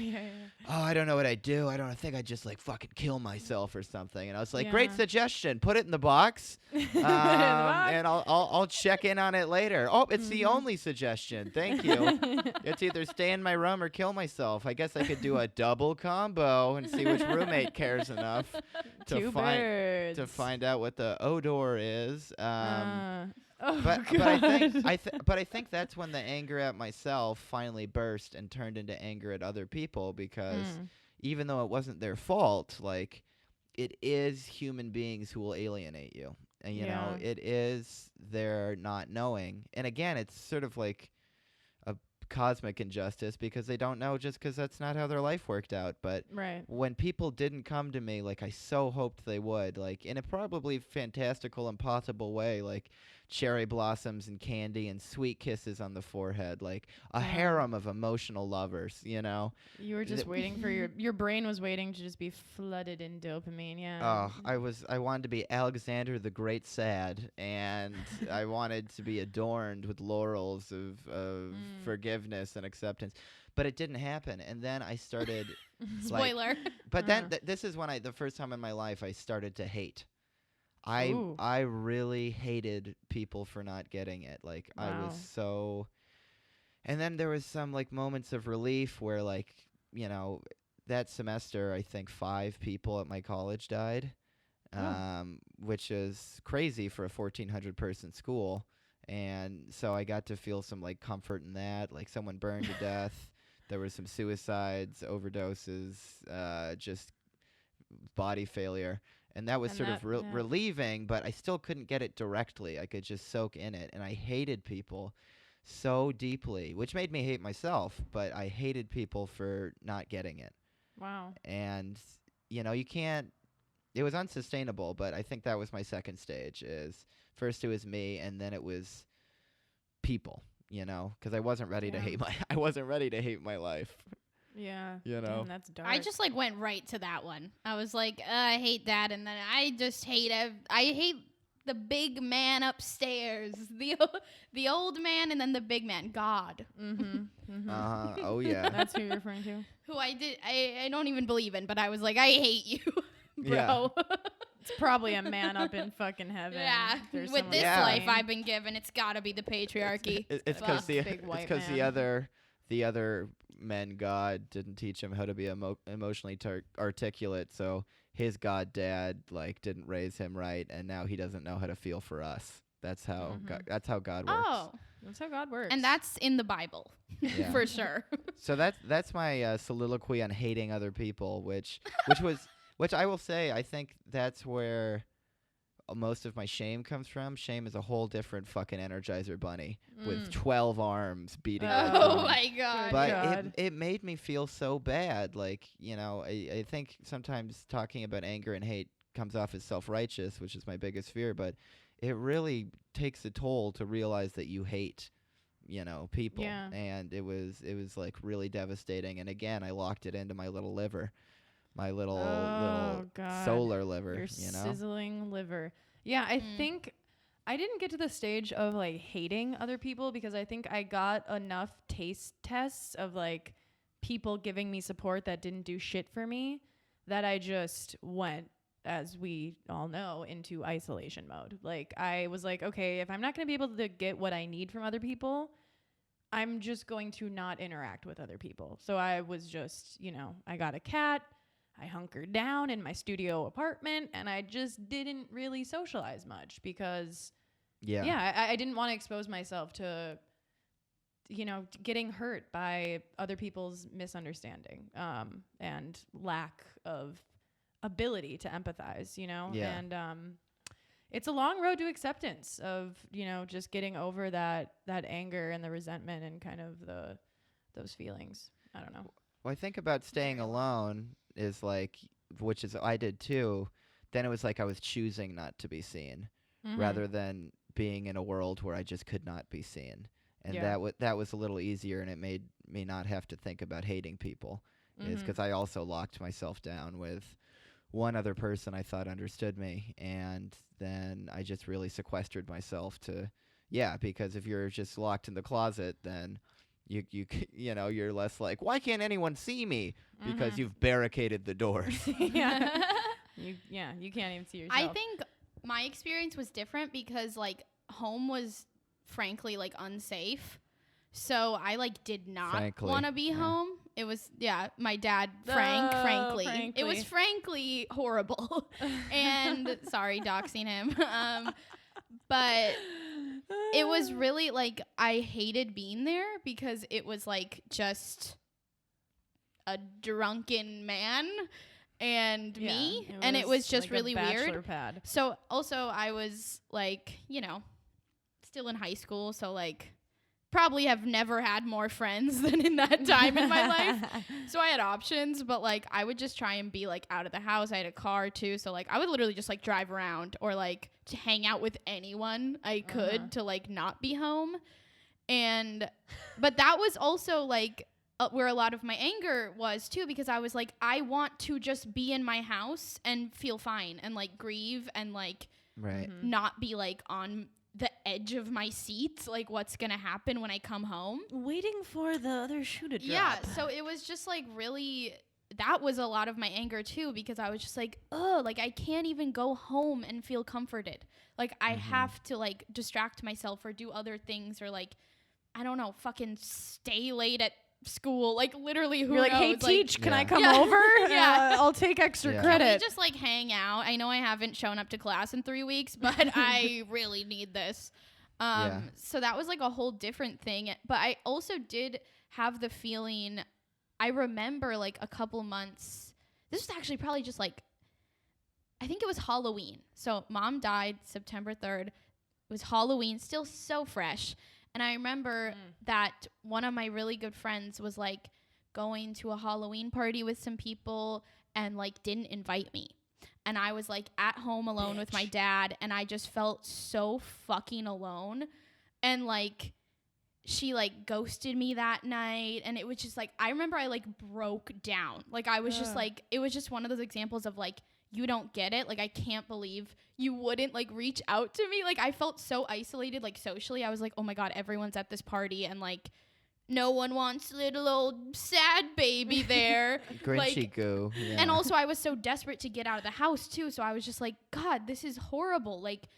oh, I don't know what I'd do. I think I'd just like fucking kill myself or something. And I was like, great suggestion. Put it in the box. And I'll check in on it later. Oh, it's the only suggestion. Thank you. It's either stay in my room or kill myself. I guess I could do a double combo and see which roommate cares enough to find out what the odor is. But I think that's when the anger at myself finally burst and turned into anger at other people, because even though it wasn't their fault, like, it is human beings who will alienate you. And you know, it is their not knowing. And again, it's sort of like a cosmic injustice because they don't know just because that's not how their life worked out. But when people didn't come to me like I so hoped they would, like in a probably fantastical, impossible way, like cherry blossoms and candy and sweet kisses on the forehead, like a harem of emotional lovers, you know? You were just waiting for your brain was waiting to just be flooded in dopamine, I wanted to be Alexander the Great Sad, and I wanted to be adorned with laurels of forgiveness and acceptance. But it didn't happen. And then I started... Spoiler. But then this is when the first time in my life I started to hate. I really hated people for not getting it. Like, I was so... And then there was some, like, moments of relief where, like, you know, that semester, I think 5 people at my college died, which is crazy for a 1,400 person school. And so I got to feel some like comfort in that. Like someone burned to death. There were some suicides, overdoses, just body failure. And that was relieving, but I still couldn't get it directly. I could just soak in it. And I hated people so deeply, which made me hate myself, but I hated people for not getting it. Wow. And, you can't, it was unsustainable, but I think that was my second stage is first it was me, and then it was people, because I wasn't ready to hate my life. Yeah. Damn, that's dark. I just like went right to that one. I was like, I hate that, and then I just hate I hate the big man upstairs, the old man, and then the big man, God. Oh yeah. That's who you're referring to. Who I don't even believe in, but I was like, I hate you, bro. Yeah. It's probably a man up in fucking heaven. Yeah, with this life I've been given, it's gotta be the patriarchy. It's because the other men God didn't teach him how to be emotionally articulate, so his God dad like didn't raise him right, and now he doesn't know how to feel for us. That's how that's how God works. Oh, that's how God works, and that's in the Bible, for sure. So that's my soliloquy on hating other people, which I will say I think that's where most of my shame comes from. Shame is a whole different fucking Energizer bunny with 12 arms beating. Oh my God! But it made me feel so bad. Like, I think sometimes talking about anger and hate comes off as self-righteous, which is my biggest fear. But it really takes a toll to realize that you hate, people. Yeah. And it was like really devastating. And again, I locked it into my little liver. My little solar liver, Your sizzling liver. Yeah, I think I didn't get to the stage of like hating other people because I think I got enough taste tests of like people giving me support that didn't do shit for me that I just went, as we all know, into isolation mode. Like I was like, okay, if I'm not going to be able to get what I need from other people, I'm just going to not interact with other people. So I was just, I got a cat. I hunkered down in my studio apartment, and I just didn't really socialize much because, I didn't want to expose myself to, getting hurt by other people's misunderstanding and lack of ability to empathize, And it's a long road to acceptance of, just getting over that anger and the resentment and kind of those feelings. I don't know. Well, I think about staying alone is like, which is I did too. Then it was like I was choosing not to be seen rather than being in a world where I just could not be seen. And that was a little easier, and it made me not have to think about hating people. Is because I also locked myself down with one other person I thought understood me, and then I just really sequestered myself to, because if you're just locked in the closet, then you're less like, why can't anyone see me? Because you've barricaded the doors. You can't even see yourself. I think my experience was different because like home was frankly like unsafe. So I like did not want to be home. It was my dad frankly. It was frankly horrible. And sorry, doxing him. But it was really like I hated being there because it was like just a drunken man and me, and it was just like really weird. Pad. So also I was like, still in high school, so like probably have never had more friends than in that time in my life. So I had options, but like I would just try and be like out of the house. I had a car too, so like I would literally just like drive around or like to hang out with anyone I could to like not be home. But that was also like where a lot of my anger was too, because I was like, I want to just be in my house and feel fine and like grieve and like not be like on the edge of my seat, like what's gonna happen when I come home, waiting for the other shoe to drop. Yeah, so it was just like really, that was a lot of my anger too, because I was just like, like I can't even go home and feel comforted. Like I have to like distract myself or do other things or like, I don't know, fucking stay late at school. Like literally, who You're knows? like, hey, teach, can I come Yeah. over? Yeah. I'll take extra Can credit. we just like hang out? I know I haven't shown up to class in 3 weeks, but I really need this. So that was like a whole different thing. But I also did have the feeling, I remember like a couple months, this was actually probably just like, I think it was Halloween. So mom died September 3rd. It was Halloween, still so fresh. And I remember that one of my really good friends was like going to a Halloween party with some people and like didn't invite me. And I was like at home alone with my dad, and I just felt so fucking alone. And like she like ghosted me that night, and it was just like, I remember I like broke down. Like I was just like, it was just one of those examples of like, you don't get it. Like, I can't believe you wouldn't like reach out to me. Like, I felt so isolated, like socially. I was like, oh my God, everyone's at this party and like no one wants little old sad baby there. Grinchy like, goo. Yeah. And also I was so desperate to get out of the house too. So I was just like, God, this is horrible. Like,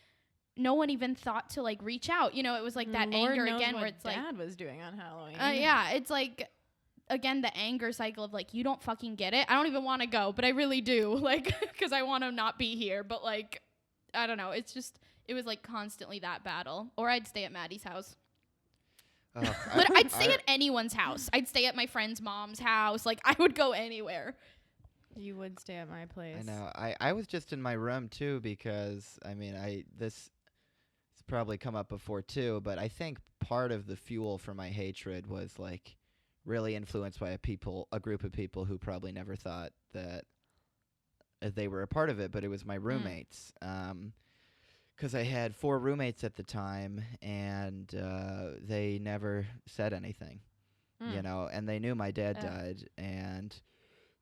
no one even thought to like reach out. You know, it was like that Lord anger knows again what where it's Dad like, was doing on Halloween. yeah, it's like, again, the anger cycle of like, you don't fucking get it. I don't even want to go, but I really do. Like, because I want to not be here. But like, I don't know. It's just, it was like constantly that battle. Or I'd stay at Maddie's house. But I'd stay at anyone's house. I'd stay at my friend's mom's house. Like, I would go anywhere. You would stay at my place. I know. I was just in my room too because I mean this has probably come up before too, but I think part of the fuel for my hatred was like really influenced by a group of people who probably never thought that they were a part of it, but it was my roommates. 'Cause I had 4 roommates at the time, and they never said anything, you know, and they knew my dad died, and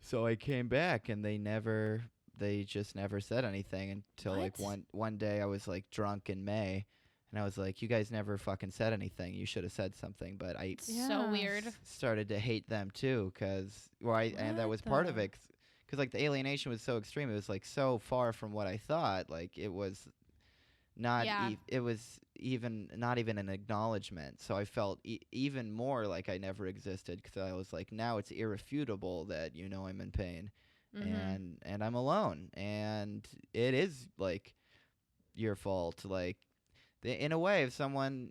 so I came back, and they just never said anything until like one day I was like drunk in May, and I was like, you guys never fucking said anything. You should have said something. But I So weird. started to hate them too, and that was part of it, because like the alienation was so extreme. It was like so far from what I thought. Like it was not. It was not even an acknowledgement. So I felt even more like I never existed, because I was like, now it's irrefutable that I'm in pain, and I'm alone, and it is like your fault. Like in a way, if someone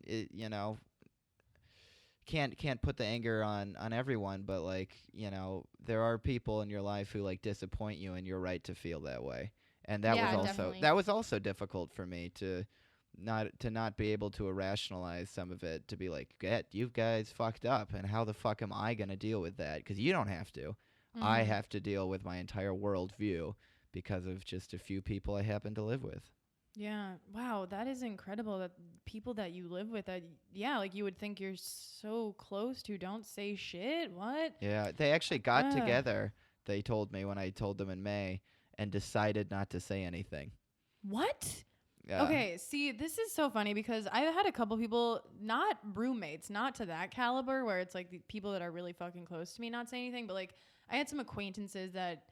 can't put the anger on everyone, but like there are people in your life who like disappoint you, and you're right to feel that way. And that was also difficult for me to not be able to rationalize some of it, to be like, you guys fucked up, and how the fuck am I gonna deal with that? Because you don't have to. I have to deal with my entire worldview because of just a few people I happen to live with. Yeah. Wow, that is incredible that people that you live with, like you would think you're so close to, don't say shit. What? Yeah, they actually got together, they told me when I told them in May, and decided not to say anything. What? Okay, see, this is so funny because I had a couple people, not roommates, not to that caliber, where it's like the people that are really fucking close to me not saying anything, but like I had some acquaintances that,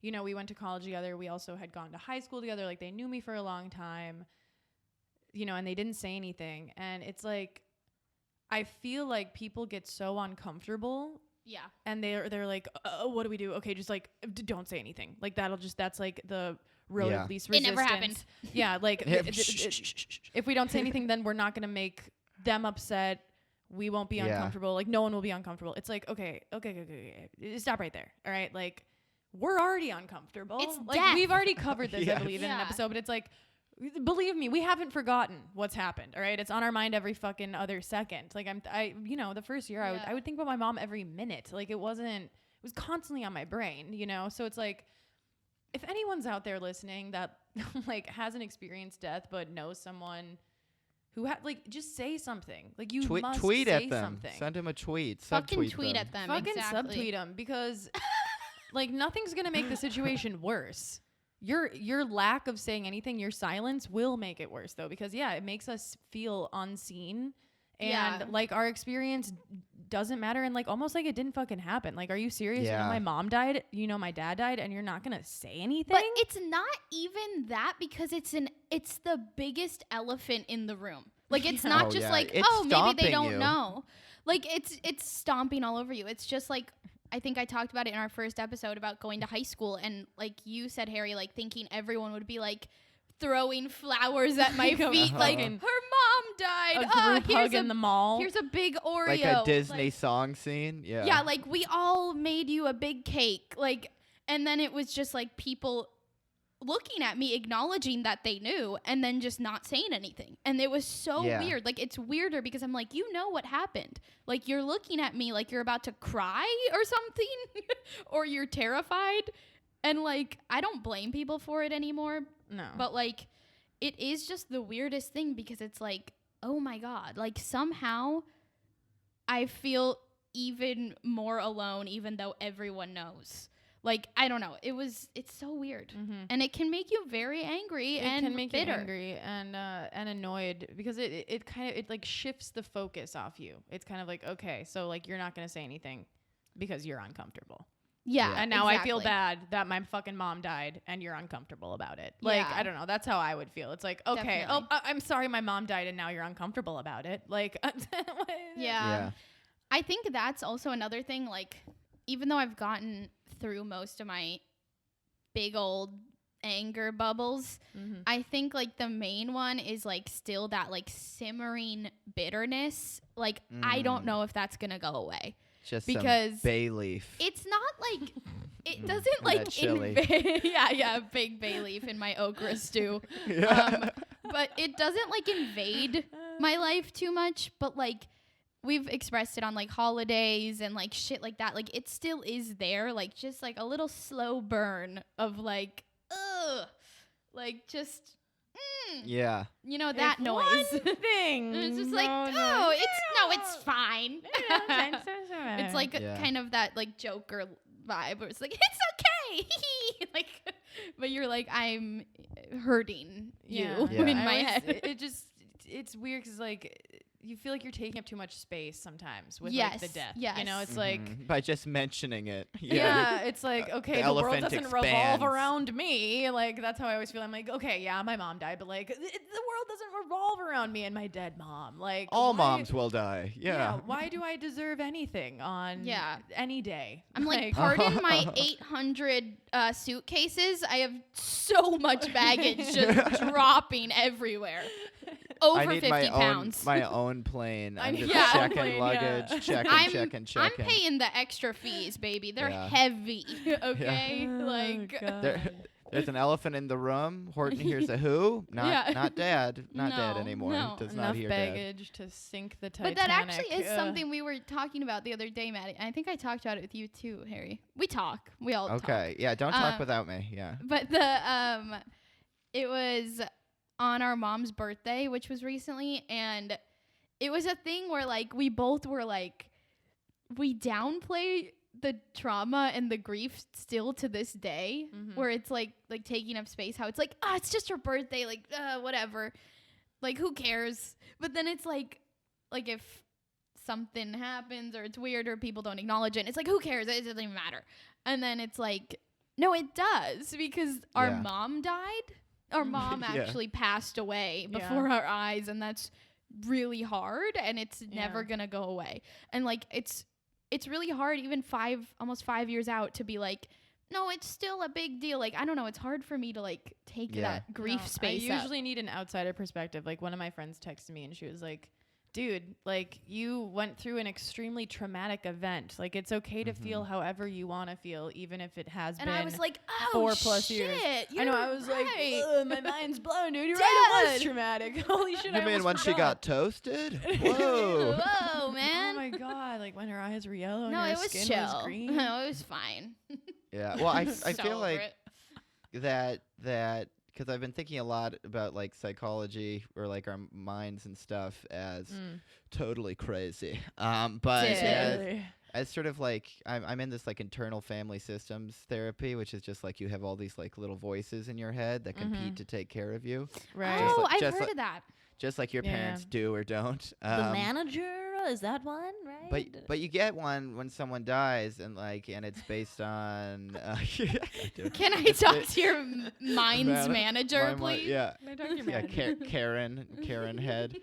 we went to college together. We also had gone to high school together. Like they knew me for a long time, and they didn't say anything. And it's like, I feel like people get so uncomfortable. Yeah. And they're like, what do we do? Okay, just like, don't say anything. Like that's like the road of least resistance. It never happened. Yeah, like if we don't say anything, then we're not going to make them upset. We won't be uncomfortable. Like no one will be uncomfortable. It's like, okay. Stop right there. All right. Like we're already uncomfortable. It's like death. We've already covered this, I believe, in an episode, but it's like, believe me, we haven't forgotten what's happened. All right. It's on our mind every fucking other second. Like the first year I would think about my mom every minute. Like it was constantly on my brain, So it's like, if anyone's out there listening that like hasn't experienced death, but knows someone who just say something. Like you must tweet say at them. Something. Send them a tweet. Fucking tweet at them. Fucking exactly. subtweet them, because like nothing's going to make the situation worse. Your lack of saying anything, your silence will make it worse though, because it makes us feel unseen, and like our experience doesn't matter, and like almost like it didn't fucking happen. Like, are you serious? My mom died, my dad died, and you're not gonna say anything? But it's not even that, because it's the biggest elephant in the room. Like, it's not just like, it's maybe they don't you. know. Like, it's stomping all over you. It's just like, I think I talked about it in our first episode about going to high school. And like you said, Harry, like thinking everyone would be like throwing flowers at my feet. Like, her mom died. A group hug in the mall. Here's a big Oreo. Like a Disney song scene. Yeah. Yeah, like we all made you a big cake. Like, and then it was just like people looking at me, acknowledging that they knew, and then just not saying anything. And it was so weird. Like, it's weirder because I'm like, you know what happened. Like, you're looking at me like you're about to cry or something, or you're terrified. And like, I don't blame people for it anymore. No. But like, it is just the weirdest thing because it's like, oh my God, like somehow I feel even more alone, even though everyone knows. Like, I don't know. It's so weird. And it can make you very angry and can make bitter. you angry and annoyed because it kind of, it like shifts the focus off you. It's kind of like, okay, so like you're not going to say anything because you're uncomfortable. Yeah. And now I feel bad that my fucking mom died and you're uncomfortable about it. Like, I don't know. That's how I would feel. It's like, okay, Definitely. I'm sorry my mom died and now you're uncomfortable about it. Like, yeah. I think that's also another thing. Like, even though I've gotten through most of my big old anger bubbles, I think like the main one is like still that like simmering bitterness. Like, I don't know if that's going to go away. Just because some bay leaf. It's not like it doesn't like invade. Yeah, big bay leaf in my okra stew. But it doesn't like invade my life too much. But like we've expressed it on like holidays and like shit like that. Like it still is there. Like just like a little slow burn of like, like just. Yeah. You know that noise. Thing. It's just like, it's fine. It's like kind of that like Joker vibe where it's like, it's okay. Like, but you're like, I'm hurting you in my head. It's weird because like you feel like you're taking up too much space sometimes with like the death. Yes. You know, it's like by just mentioning it. Yeah, it's like, okay, the world doesn't expands. revolve around me. Like that's how I always feel. I'm like, okay, yeah, my mom died, but like the world doesn't revolve around me and my dead mom. Like all moms will die. Yeah. Why do I deserve anything on any day? I'm like, pardon my 800 suitcases. I have so much baggage just dropping everywhere. Over I need 50 pounds. my own plane. I'm just Yeah, checking plane, luggage, checking. I'm paying the extra fees, baby. They're heavy. Okay, like there's an elephant in the room. Horton hears a who? Not dad. Not dad anymore. No. Does Enough not hear baggage to sink the Titanic. But that actually is something we were talking about the other day, Maddie. I think I talked about it with you too, Harry. We talk. We all talk. Okay. Yeah. Don't talk without me. Yeah. But it was on our mom's birthday, which was recently, and it was a thing where like we both were like, we downplay the trauma and the grief still to this day, where it's like taking up space, how it's like, it's just her birthday, like whatever, like who cares. But then it's like if something happens or it's weird or people don't acknowledge it, and it's like, who cares, it doesn't even matter. And then it's like, no, it does, because our mom died. Our mom actually passed away before our eyes, and that's really hard, and it's never gonna go away. And like it's really hard, even almost 5 years out, to be like, no, it's still a big deal. Like, I don't know, it's hard for me to like take that grief space. I usually need an outsider perspective. Like one of my friends texted me and she was like, dude, like you went through an extremely traumatic event. Like it's okay to feel however you want to feel, even if it has been. And I was like, 4+ years. You're I know. I was like, my mind's blown, dude. You're Dad. right. It was traumatic. Holy shit! You mean when she got toasted? Whoa. Whoa, man. Oh my god! Like when her eyes were yellow No, and it her was skin chill. was green. No, it was fine. Yeah. Well, I So feel like over it. that because I've been thinking a lot about like psychology or like our minds and stuff as totally crazy. But as sort of like I'm in this like internal family systems therapy, which is just like you have all these like little voices in your head that compete to take care of you. Right. Oh, Just I've like- heard of that. Just like your parents do or don't. The manager, is that one, right? But you get one when someone dies, and it's based on. Can I talk to your mind's manager, please? Yeah. Can I talk to your Yeah, manager? Karen head.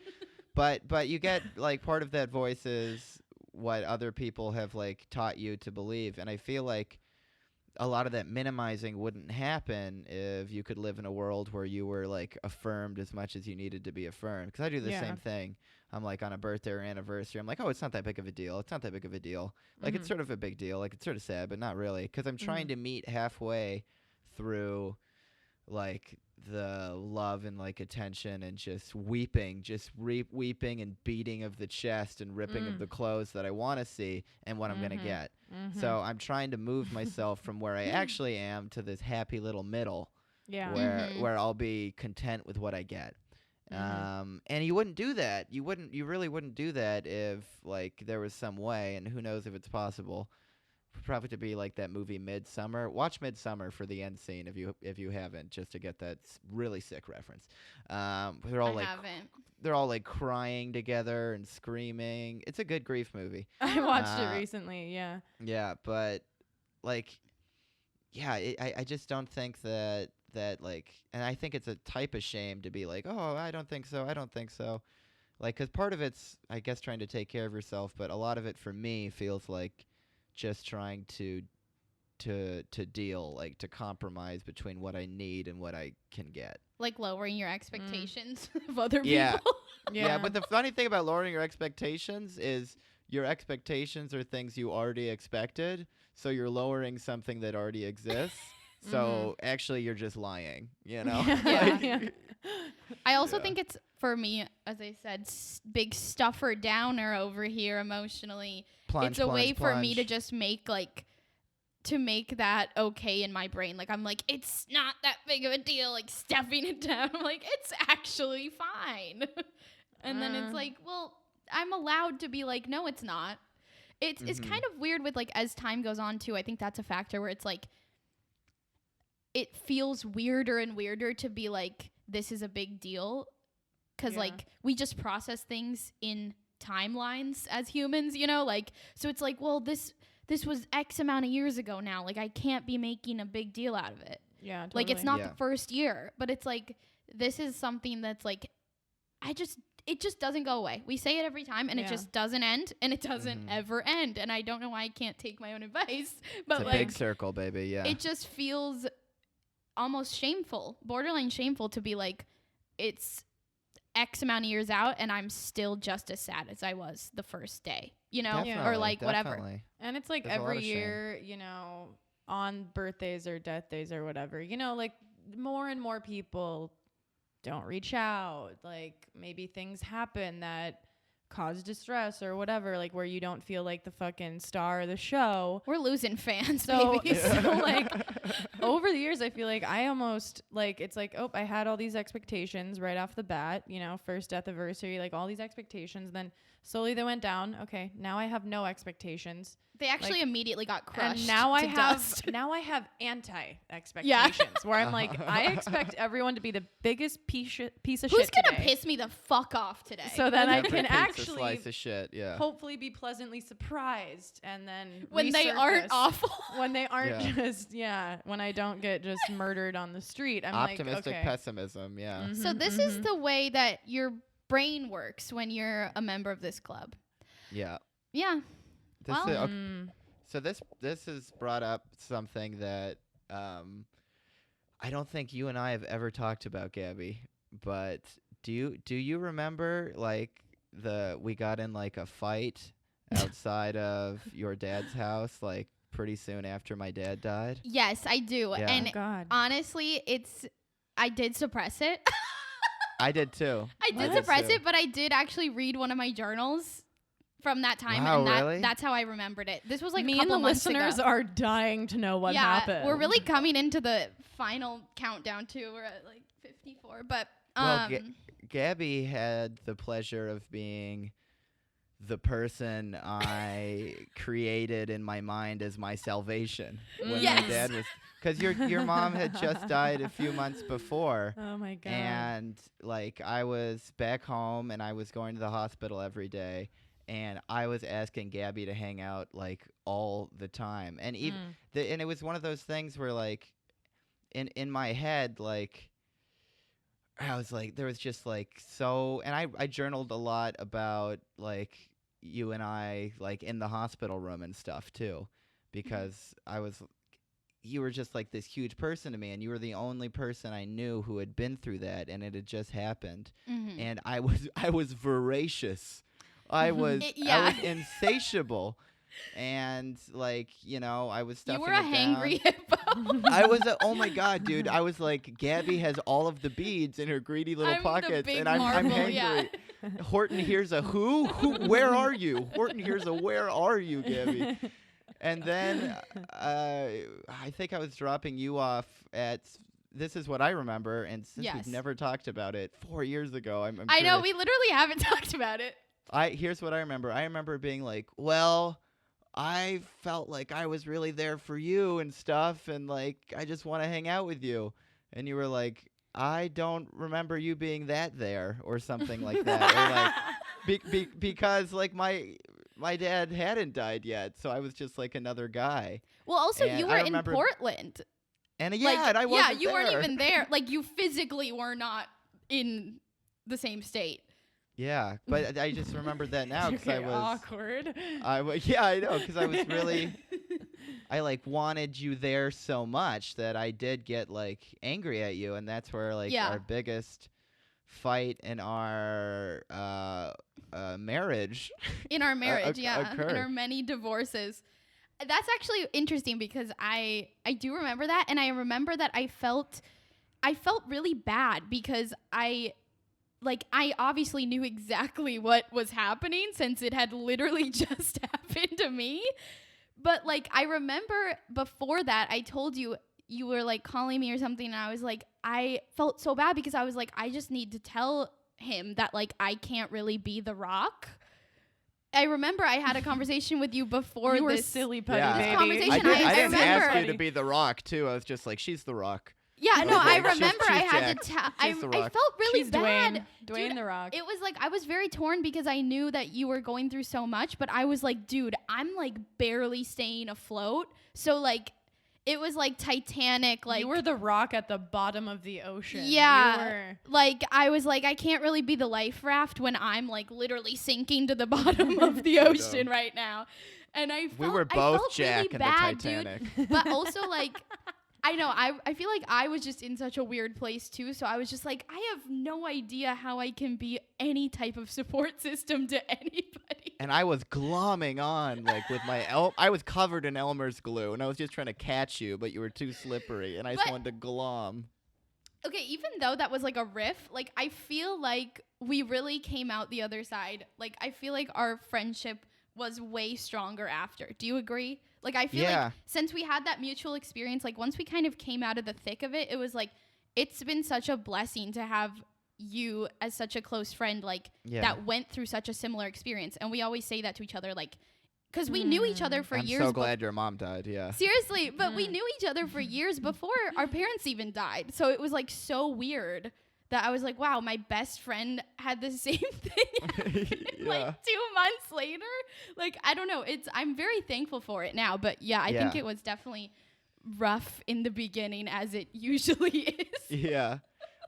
But you get like part of that voice is what other people have like taught you to believe, and I feel like a lot of that minimizing wouldn't happen if you could live in a world where you were like affirmed as much as you needed to be affirmed. Because I do the same thing. I'm like on a birthday or anniversary, I'm like, oh, it's not that big of a deal. It's not that big of a deal. Like it's sort of a big deal. Like it's sort of sad, but not really. Because I'm trying to meet halfway through like the love and like attention and just weeping, weeping and beating of the chest and ripping of the clothes that I want to see and what I'm going to get. So I'm trying to move myself from where I actually am to this happy little middle where I'll be content with what I get. And you wouldn't do that. You really wouldn't do that if like there was some way, and who knows if it's possible. Probably to be like that movie Midsummer. Watch Midsummer for the end scene if you haven't, just to get that really sick reference. They're all like crying together and screaming. It's a good grief movie. I watched it recently. Yeah. Yeah, but like, yeah, I just don't think that like, and I think it's a type of shame to be like, oh, I don't think so. Like, because part of it's, I guess, trying to take care of yourself, but a lot of it for me feels like just trying to deal, like to compromise between what I need and what I can get. Like lowering your expectations of other people. Yeah, but the funny thing about lowering your expectations is your expectations are things you already expected, so you're lowering something that already exists. So actually you're just lying, you know? I also think it's, for me, as I said, big stuffer downer over here emotionally. It's a way for me to just make that okay in my brain. Like, I'm like, it's not that big of a deal, like stuffing it down. I'm like, it's actually fine. And then it's like, well, I'm allowed to be like, no, it's not. It's kind of weird with, like, as time goes on, too. I think that's a factor where it's like, it feels weirder and weirder to be like, this is a big deal. Because, like, we just process things in timelines as humans, you know? Like, so it's like, well, this was X amount of years ago now. Like, I can't be making a big deal out of it. Yeah, totally. Like, it's not the first year. But it's like, this is something that's like, it just doesn't go away. We say it every time, and it just doesn't end, and it doesn't ever end. And I don't know why I can't take my own advice. But it's a big circle, baby, yeah. It just feels almost shameful, borderline shameful to be like, it's X amount of years out and I'm still just as sad as I was the first day, you know, or like whatever. And it's like every year, you know, on birthdays or death days or whatever, you know, like more and more people don't reach out. Like maybe things happen that cause distress or whatever, like where you don't feel like the fucking star of the show. We're losing fans, so, baby. So like over the years I feel like I almost like, it's like, oh, I had all these expectations right off the bat, you know, first death anniversary, like all these expectations, then slowly they went down. Okay, now I have no expectations. They actually immediately got crushed. And now I have anti expectations where I'm like, I expect everyone to be the biggest piece of shit today. Who's gonna piss me the fuck off today? So then I can actually slice of shit, hopefully be pleasantly surprised, and then when they aren't awful, when they aren't just when I don't get just murdered on the street. I'm optimistic like, okay. pessimism, So this is the way that your brain works when you're a member of this club. Yeah. So this has brought up something that I don't think you and I have ever talked about, Gabby. But do you remember like we got in like a fight outside of your dad's house like pretty soon after my dad died? Yes, I do. Yeah. And honestly, I did suppress it. I did too. I did suppress it, but I did actually read one of my journals from that time, wow, and really? that's how I remembered it. This was like me a couple and the months listeners ago. are dying to know what happened. We're really coming into the final countdown too. We're at like 54, but Gabby had the pleasure of being the person I created in my mind as my salvation when my dad was, because your mom had just died a few months before. Oh my God. And like I was back home and I was going to the hospital every day. And I was asking Gabby to hang out like all the time, and and it was one of those things where like, in my head, like I was like, there was just like and I journaled a lot about like you and I like in the hospital room and stuff too, because you were just like this huge person to me, and you were the only person I knew who had been through that, and it had just happened. And I was voracious. I was insatiable. And like, I was stuffing You were a hangry hippo. I was oh my God, dude. I was like, Gabby has all of the beads in her greedy little pockets, and I'm hangry. Yeah. Horton hears a who? Where are you? Horton hears a where are you, Gabby? And then I think I was dropping you off at, this is what I remember, and since we've never talked about it, 4 years ago. I know, we literally haven't talked about it. Here's what I remember. I remember being like, well, I felt like I was really there for you and stuff, and like, I just want to hang out with you. And you were like, I don't remember you being that there, or something like that. Or like, because like my dad hadn't died yet, so I was just like another guy. Well, also you were in Portland. And and I wasn't there. You weren't even there. Like, you physically were not in the same state. Yeah, but I just remembered that now because I was awkward. I know, because I was really, I like wanted you there so much that I did get like angry at you, and that's where like our biggest fight in our marriage. In our marriage, occurred. In our many divorces. That's actually interesting because I do remember that, and I remember that I felt really bad because I obviously knew exactly what was happening since it had literally just happened to me. But like, I remember before that, I told you were like calling me or something, and I was like, I felt so bad because I was like, I just need to tell him that like I can't really be the Rock. I remember I had a conversation with you before you were this silly putty this baby. conversation. I didn't remember ask you to be the Rock too. I was just like, she's the Rock. Yeah, no, I She's remember I had Jack. to tell. I felt really she's bad. Dwayne Dude, the Rock. It was like I was very torn because I knew that you were going through so much, but I was like, dude, I'm like barely staying afloat. So like, it was like Titanic. Like, you were the Rock at the bottom of the ocean. Yeah, like I was like, I can't really be the life raft when I'm like literally sinking to the bottom of the ocean right now. And we were both Jack really in bad, the Titanic, dude. But also like, I know, I feel like I was just in such a weird place too. So I was just like, I have no idea how I can be any type of support system to anybody. And I was glomming on like with my I was covered in Elmer's glue, and I was just trying to catch you, but you were too slippery, and I just wanted to glom. Okay, even though that was like a riff, like I feel like we really came out the other side. Like I feel like our friendship was way stronger after. Do you agree? Like, I feel like since we had that mutual experience, like once we kind of came out of the thick of it, it was like, it's been such a blessing to have you as such a close friend, like that went through such a similar experience. And we always say that to each other, like, because we knew each other for years. I'm so glad your mom died, yeah. Seriously, but we knew each other for years before our parents even died. So it was like so weird that I was like, wow, my best friend had the same thing happen, like 2 months later. Like, I don't know. I'm very thankful for it now. But yeah, I think it was definitely rough in the beginning, as it usually is. Yeah.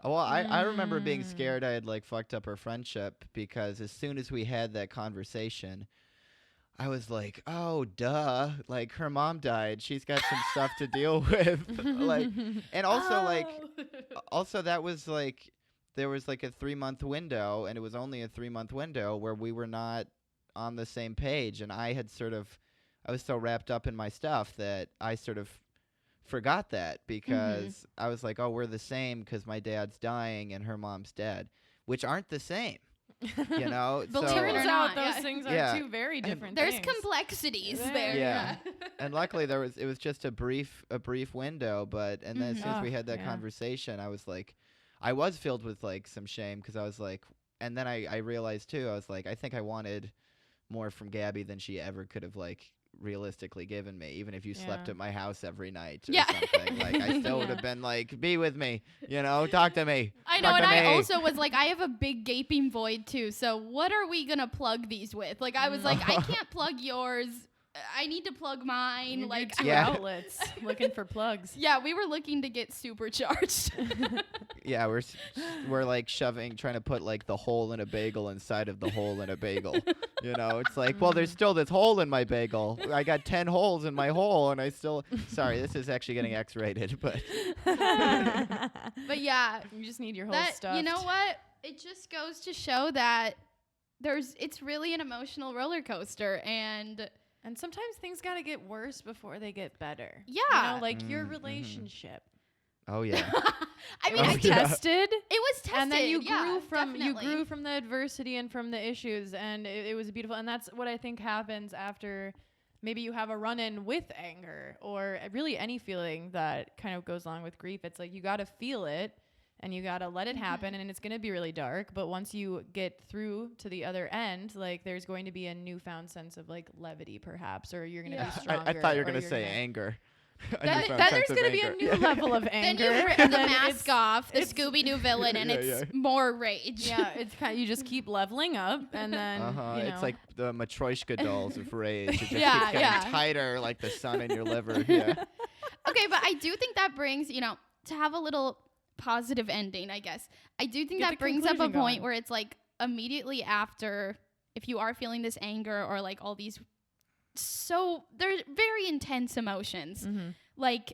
Well, I remember being scared I had like fucked up her friendship, because as soon as we had that conversation, I was like, oh, duh. Like, her mom died. She's got some stuff to deal with. Like, and also that was like, there was like a 3-month window, and it was only a 3-month window where we were not on the same page. And I was so wrapped up in my stuff that I sort of forgot that, because I was like, oh, we're the same because my dad's dying and her mom's dead, which aren't the same. You know, but so turns out those things are two very different things. There's complexities there. Yeah. And luckily it was just a brief window, but and then as soon as we had that conversation, I was like, I was filled with like some shame, because I was like, and then I realized too, I was like, I think I wanted more from Gabby than she ever could have like realistically given me, even if you slept at my house every night or something. Like, I still would have been like, be with me, you know, talk to me. I know, and I also was like, I have a big gaping void too, so what are we gonna plug these with? Like, I was like, I can't plug yours, I need to plug mine. You like, two outlets looking for plugs. Yeah, we were looking to get supercharged. Yeah, we're like trying to put like the hole in a bagel inside of the hole in a bagel. It's like, well, there's still this hole in my bagel. I got 10 holes in my hole, and I still. Sorry, this is actually getting X-rated, but. But yeah, you just need your whole stuff. You know what? It just goes to show that it's really an emotional roller coaster, and sometimes things got to get worse before they get better. Yeah. Like your relationship. Oh yeah. I mean, I tested. It was tested. And then you grew definitely. from the adversity and from the issues, and it was beautiful. And that's what I think happens after maybe you have a run-in with anger or really any feeling that kind of goes along with grief. It's like you got to feel it and you got to let it happen, and it's going to be really dark. But once you get through to the other end, like there's going to be a newfound sense of like levity perhaps, or you're going to be stronger. I thought you were going to say anger. That there's going to be a new level of anger. Then you rip the mask off, the Scooby-Doo villain, and it's more rage. Yeah, it's kind of, you just keep leveling up, and then it's like the Matryoshka dolls of rage. It just keeps getting tighter, like the sun in your liver. Yeah. Okay, but I do think that brings, to have a little positive ending, I guess. I do think that brings up a point where it's like immediately after, if you are feeling this anger or like all these. So they're very intense emotions. Like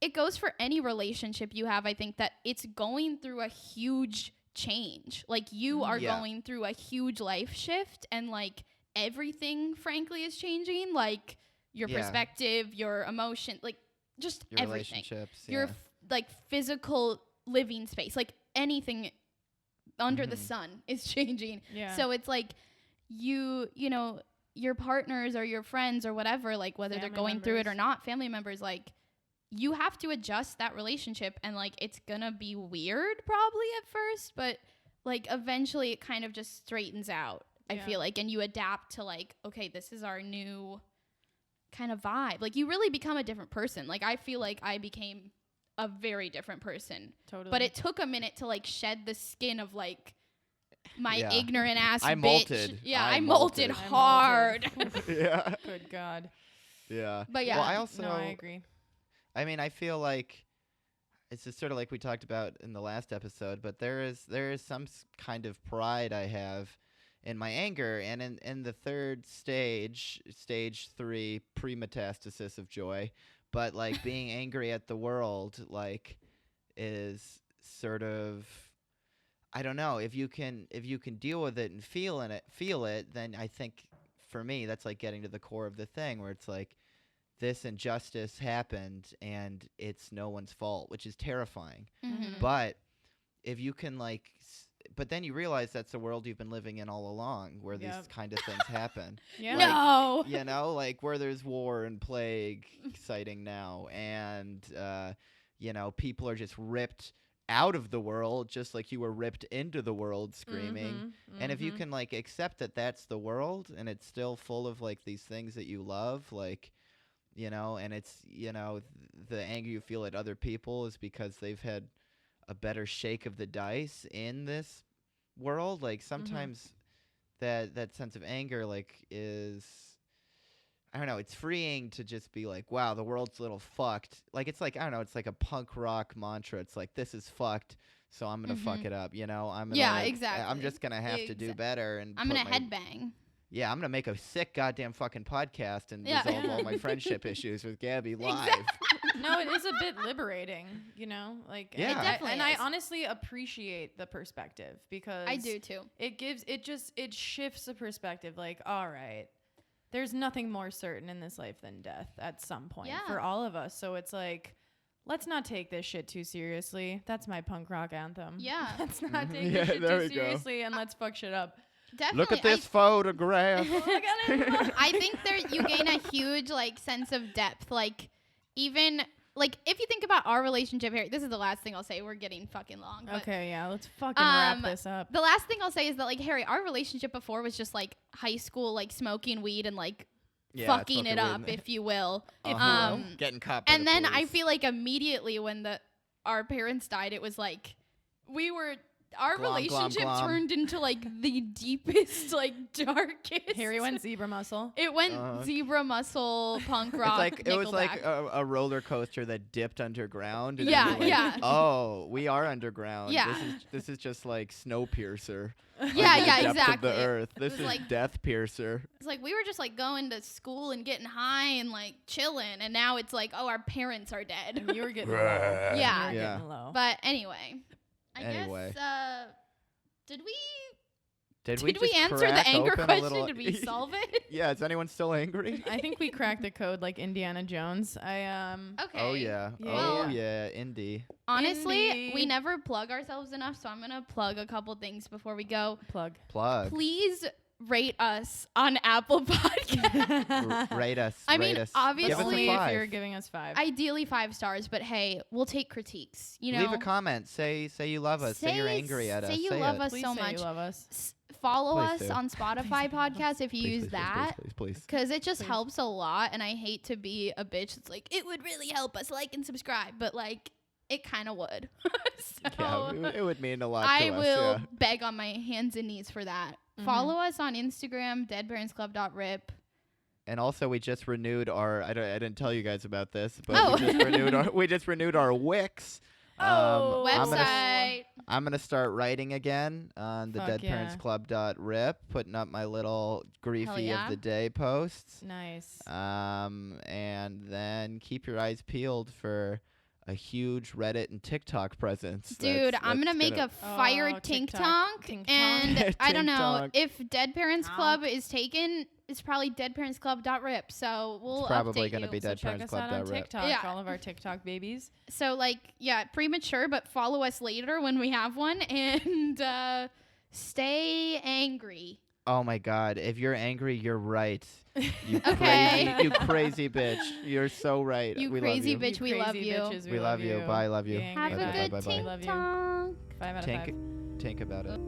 it goes for any relationship you have. I think that it's going through a huge change. Like you are going through a huge life shift, and like everything frankly is changing. Like your perspective, your emotion, like just your everything. Relationships, your like physical living space, like anything under the sun is changing. Yeah. So it's like your partners or your friends or whatever, like whether they're going through it or not, family members, like you have to adjust that relationship, and like it's gonna be weird probably at first, but like eventually it kind of just straightens out. I feel like, and you adapt to like, okay, this is our new kind of vibe. Like you really become a different person. Like I feel like I became a very different person. Totally. But it took a minute to like shed the skin of like my ignorant ass I bitch. molted. Yeah, I molted hard. Yeah. Good God. Yeah. But yeah. Well, I agree. I mean, I feel like it's just sort of like we talked about in the last episode, but there is some kind of pride I have in my anger, and in the third stage 3, pre-metastasis of joy, but like being angry at the world, like is sort of, I don't know, if you can deal with it and feel it, then I think for me that's like getting to the core of the thing, where it's like this injustice happened and it's no one's fault, which is terrifying. But if you can like but then you realize that's the world you've been living in all along, where these kind of things happen. Like, like where there's war and plague sighting now, and people are just ripped out of the world, just like you were ripped into the world screaming. And if you can like accept that that's the world, and it's still full of like these things that you love, like and it's the anger you feel at other people is because they've had a better shake of the dice in this world. Like sometimes that sense of anger like is, I don't know, it's freeing to just be like, wow, the world's a little fucked. Like it's like, I don't know, it's like a punk rock mantra. It's like, this is fucked, so I'm gonna fuck it up. I'm gonna exactly. I'm just gonna have to do better, and I'm gonna headbang. Yeah, I'm gonna make a sick goddamn fucking podcast and resolve all my friendship issues with Gabby live. No, it is a bit liberating, like it definitely and is. I honestly appreciate the perspective, because I do too. It shifts the perspective. Like, all right, there's nothing more certain in this life than death at some point for all of us. So it's like, let's not take this shit too seriously. That's my punk rock anthem. Yeah. Let's not take this shit too seriously, and let's fuck shit up. Definitely. Look at this photograph. I think you gain a huge like sense of depth. Like even like if you think about our relationship here, this is the last thing I'll say. We're getting fucking long. Okay, yeah, let's fucking wrap this up. The last thing I'll say is that like Harry, our relationship before was just like high school, like smoking weed and like fucking it up, if you will. Getting caught. And then I feel like immediately when our parents died, it was like we were our relationship turned into like the deepest, like darkest. Harry went zebra muscle. It went zebra muscle punk rock. It was like a roller coaster that dipped underground. And Yeah. Oh, we are underground. Yeah. This is just like Snowpiercer. Yeah, depths exactly. Of the earth. This is like Death Piercer. It's like we were just like going to school and getting high and like chilling, and now it's like, oh, our parents are dead. And you were getting low. Yeah. You were getting low. But anyway, I guess did we answer the anger question? Did we solve it? Yeah. Is anyone still angry? I think we cracked the code like Indiana Jones. Okay. Oh yeah. Oh yeah. Indy. Honestly, we never plug ourselves enough, so I'm gonna plug a couple things before we go. Plug. Please rate us on Apple Podcasts. Rate us. I mean, obviously, if you're giving us 5. Ideally 5 stars, but hey, we'll take critiques. You know, leave a comment. Say you love us. Say you're angry at us. Say you love us Please so say much. You love us. Follow us on Spotify podcast if you use that. Please. Because it just helps a lot, and I hate to be a bitch. It's like, it would really help us like and subscribe, but like, it kind of would. So yeah, it would mean a lot to I us. will beg on my hands and knees for that. Mm-hmm. Follow us on Instagram, deadparentsclub.rip. And also, we just renewed our. I didn't tell you guys about this, but we just renewed our Wix. Website. I'm gonna start writing again on the deadparentsclub.rip, putting up my little griefy of the day posts. Nice. And then keep your eyes peeled for a huge Reddit and TikTok presence. Dude, I'm gonna make a fire tink tonk, and I don't know if Dead Parents Club is taken. It's probably deadparentsclub.rip. So we'll probably going to be deadparentsclub.rip. TikTok, yeah. For all of our TikTok babies. So premature, but follow us later when we have one, and stay angry. Oh my God! If you're angry, you're right. You crazy bitch! You're so right. You we crazy love you. bitch! We love you. Bitches, we love you. Bye. Love you. Have bye, a good bye, bye, tink tonk. 5 out of 5. Think about it.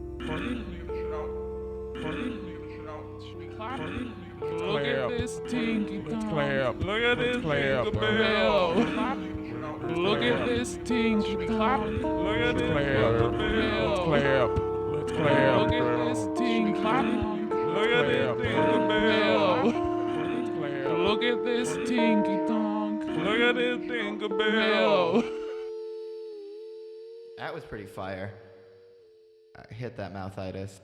Look at this tinky clap. Look at this tinky bell. Look at this tinky clap. Look at this clap. Let's clap. Look at this tinky clap. Look at this tinky bell. Look at this tinky tonk. Look at this tinky bell. That was pretty fire. I hit that mouthitis.